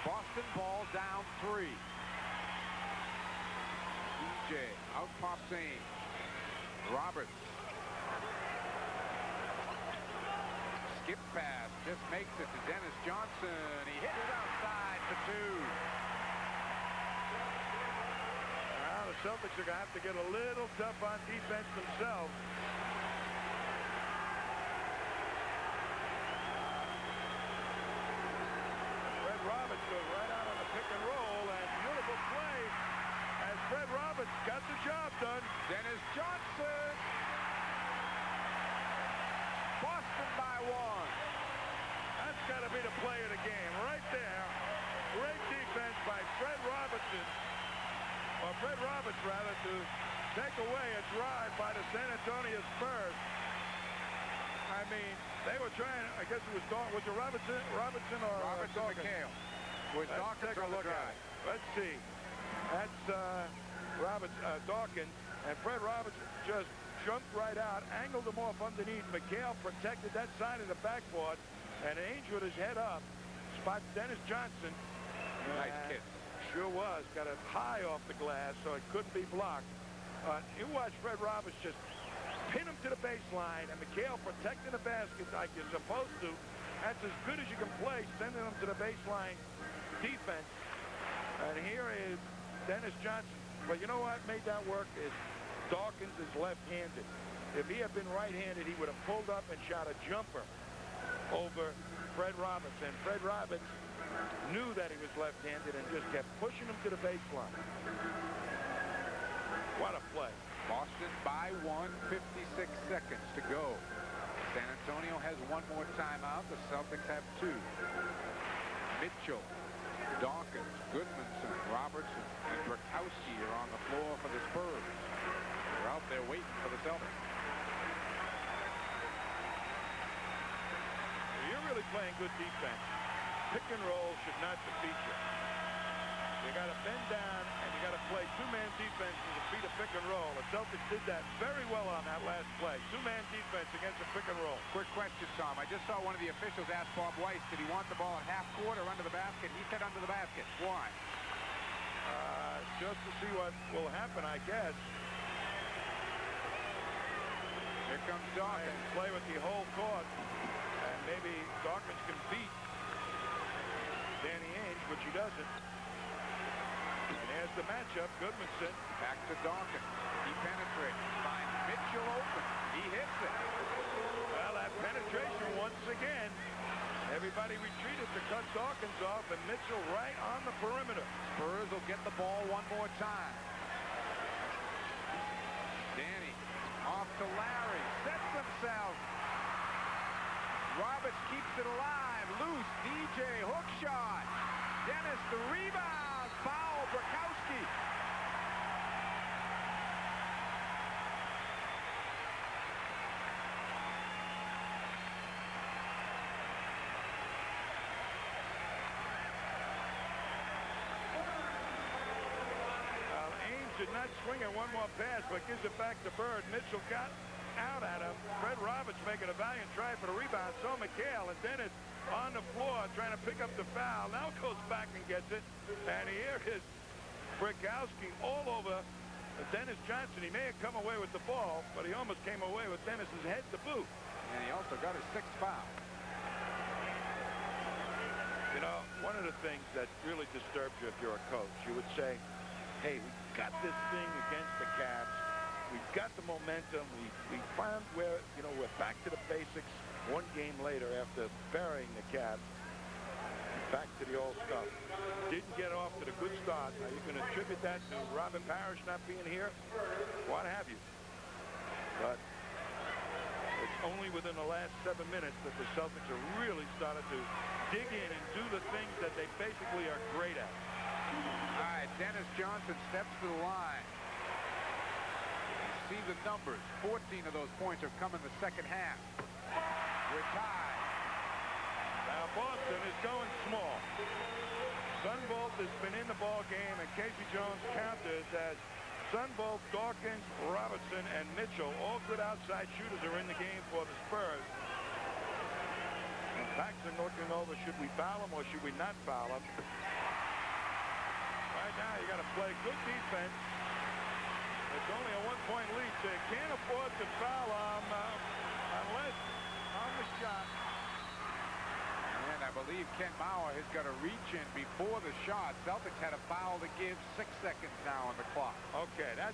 Boston ball down 3. DJ, out pops Ainge. Roberts. Skip pass, just makes it to Dennis Johnson. He hits it outside for 2. Now the Celtics are going to have to get a little tough on defense themselves. made a play of the game right there. Great defense by Fred Roberts, rather, to take away a drive by the San Antonio Spurs. I mean, they were trying, I guess it was Robertson or Dawkins? McHale. Was Let's take a look at it. Let's see. That's Dawkins, and Fred Robertson just jumped right out, angled him off underneath. McHale protected that side of the backboard, and Ainge with his head up spots Dennis Johnson. Nice kick. Sure was. Got it high off the glass, so it couldn't be blocked. You watch Fred Roberts just pin him to the baseline, and McHale protecting the basket like you're supposed to. That's as good as you can play, sending him to the baseline defense. And here is Dennis Johnson. But you know what made that work is Dawkins is left-handed. If he had been right-handed, he would have pulled up and shot a jumper over Fred Roberts. And Fred Roberts knew that he was left-handed and just kept pushing him to the baseline. What a play. Boston by 1, 56 seconds to go. San Antonio has one more timeout. The Celtics have 2. Mitchell, Dawkins, Goodmanson, Robertson, and Brakowski are on the floor for the Spurs. They're out there waiting for the Celtics. You're really playing good defense. Pick and roll should not defeat you. You got to bend down, and you got to play two-man defense to defeat a pick and roll. The Celtics did that very well on that last play. Two-man defense against a pick and roll. Quick question, Tom. I just saw one of the officials ask Bob Weiss, did he want the ball at half court or under the basket? He said under the basket. Why? Just to see what will happen, I guess. Here comes Dawkins. And play with the whole court. And maybe Dawkins can beat Danny Ainge, which he doesn't. And there's the matchup. Goodmanson. Back to Dawkins. He penetrates. Finds Mitchell open. He hits it. Well, that penetration once again. Everybody retreated to cut Dawkins off, and Mitchell right on the perimeter. Spurs will get the ball one more time. Danny off to Larry. Sets themselves. Roberts keeps it alive. Loose. DJ hook shot. Dennis the rebound. Foul. Brakowski. Ainge did not swing at one more pass, but gives it back to Bird. Mitchell got out at him. Fred Roberts making a valiant try for the rebound. So McHale, and Dennis on the floor trying to pick up the foul. Now goes back and gets it. And here is Brakowski all over Dennis Johnson. He may have come away with the ball, but he almost came away with Dennis's head to boot. And he also got his 6th foul. You know, one of the things that really disturbs you if you're a coach, you would say, hey, we got this thing against the Cavs. We've got the momentum. We found where, you know, we're back to the basics one game later after burying the Cavs. Back to the old stuff. Didn't get off to the good start. Now you can attribute that to Robin Parrish not being here, what have you. But it's only within the last 7 minutes that the Celtics are really started to dig in and do the things that they basically are great at. All right, Dennis Johnson steps to the line. See the numbers. 14 of those points have come in the second half. We're tied. Now Boston is going small. Sunvolt has been in the ball game, and Casey Jones counters as Sunvolt, Dawkins, Robertson, and Mitchell, all good outside shooters, are in the game for the Spurs. And Paxson looking over, should we foul him or should we not foul him? Right now, you got to play good defense. It's only a 1-point lead, so you can't afford to foul him unless on the shot. And I believe Ken Mauer has got a reach in before the shot. Celtics had a foul to give. 6 seconds now on the clock. Okay, that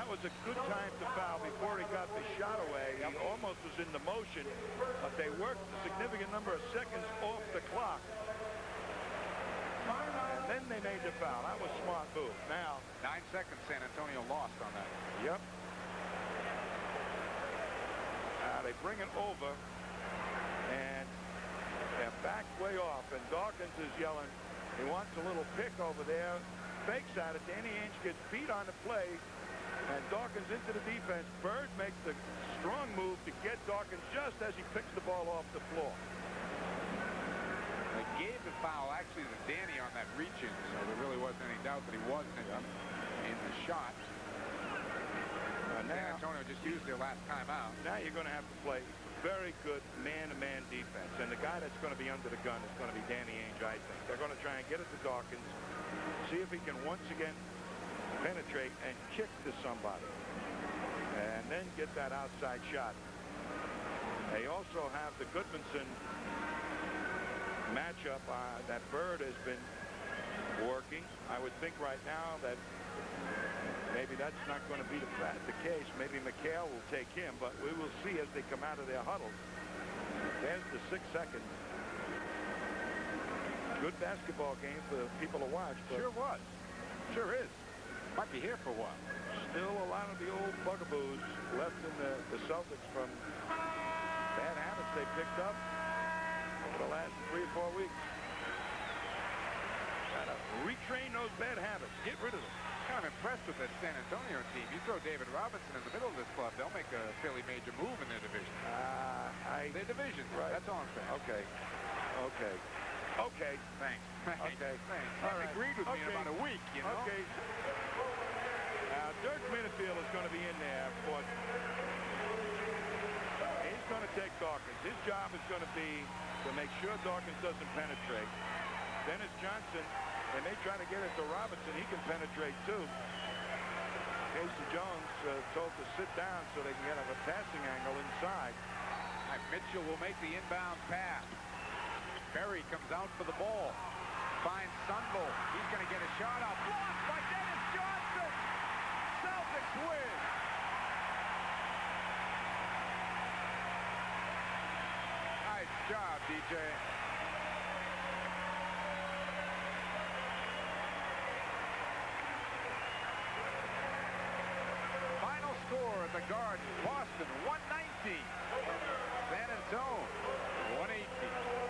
was a good time to foul before he got the shot away. He almost was in the motion, but they worked a significant number of seconds off the clock. And then they made the foul. That was a smart move. Now, 9 seconds, San Antonio lost on that. Yep. Now they bring it over, and Yeah, back way off, and Dawkins is yelling. He wants a little pick over there. Fakes at it. Danny Ainge gets beat on the play, and Dawkins into the defense. Bird makes the strong move to get Dawkins just as he picks the ball off the floor. They gave the foul actually to Danny on that reach-in, so there really wasn't any doubt that he wasn't in the shot. San Antonio just used their last timeout. Now you're going to have to play very good man-to-man defense, and the guy that's going to be under the gun is going to be Danny Ainge, I think. They're going to try and get it to Dawkins, see if he can once again penetrate and kick to somebody, and then get that outside shot. They also have the Goodmanson matchup that Bird has been working. I would think right now that maybe that's not going to be the case. Maybe McHale will take him, but we will see as they come out of their huddle. There's the 6 seconds. Good basketball game for people to watch. But sure was. Sure is. Might be here for a while. Still a lot of the old bugaboos left in the Celtics from bad habits they picked up over the last 3 or 4 weeks. Gotta retrain those bad habits. Get rid of them. Kind of impressed with that San Antonio team. You throw David Robinson in the middle of this club, they'll make a fairly major move in their division. Their division, right. That's all I'm saying. Okay. Thanks. Okay. Thanks. All You right. agreed with me in about a week, you know? Okay. Now, Dirk Minifield is going to be in there for... He's going to take Dawkins. His job is going to be to make sure Dawkins doesn't penetrate. Dennis Johnson, they may try to get it to Robinson. He can penetrate, too. Casey Jones told to sit down so they can get a passing angle inside. Mitchell will make the inbound pass. Berry comes out for the ball. Finds Sunville. He's going to get a shot up. Blocked by Dennis Johnson. Celtics win. Nice job, DJ. Final score at the Garden. Boston 119. San Antonio 118.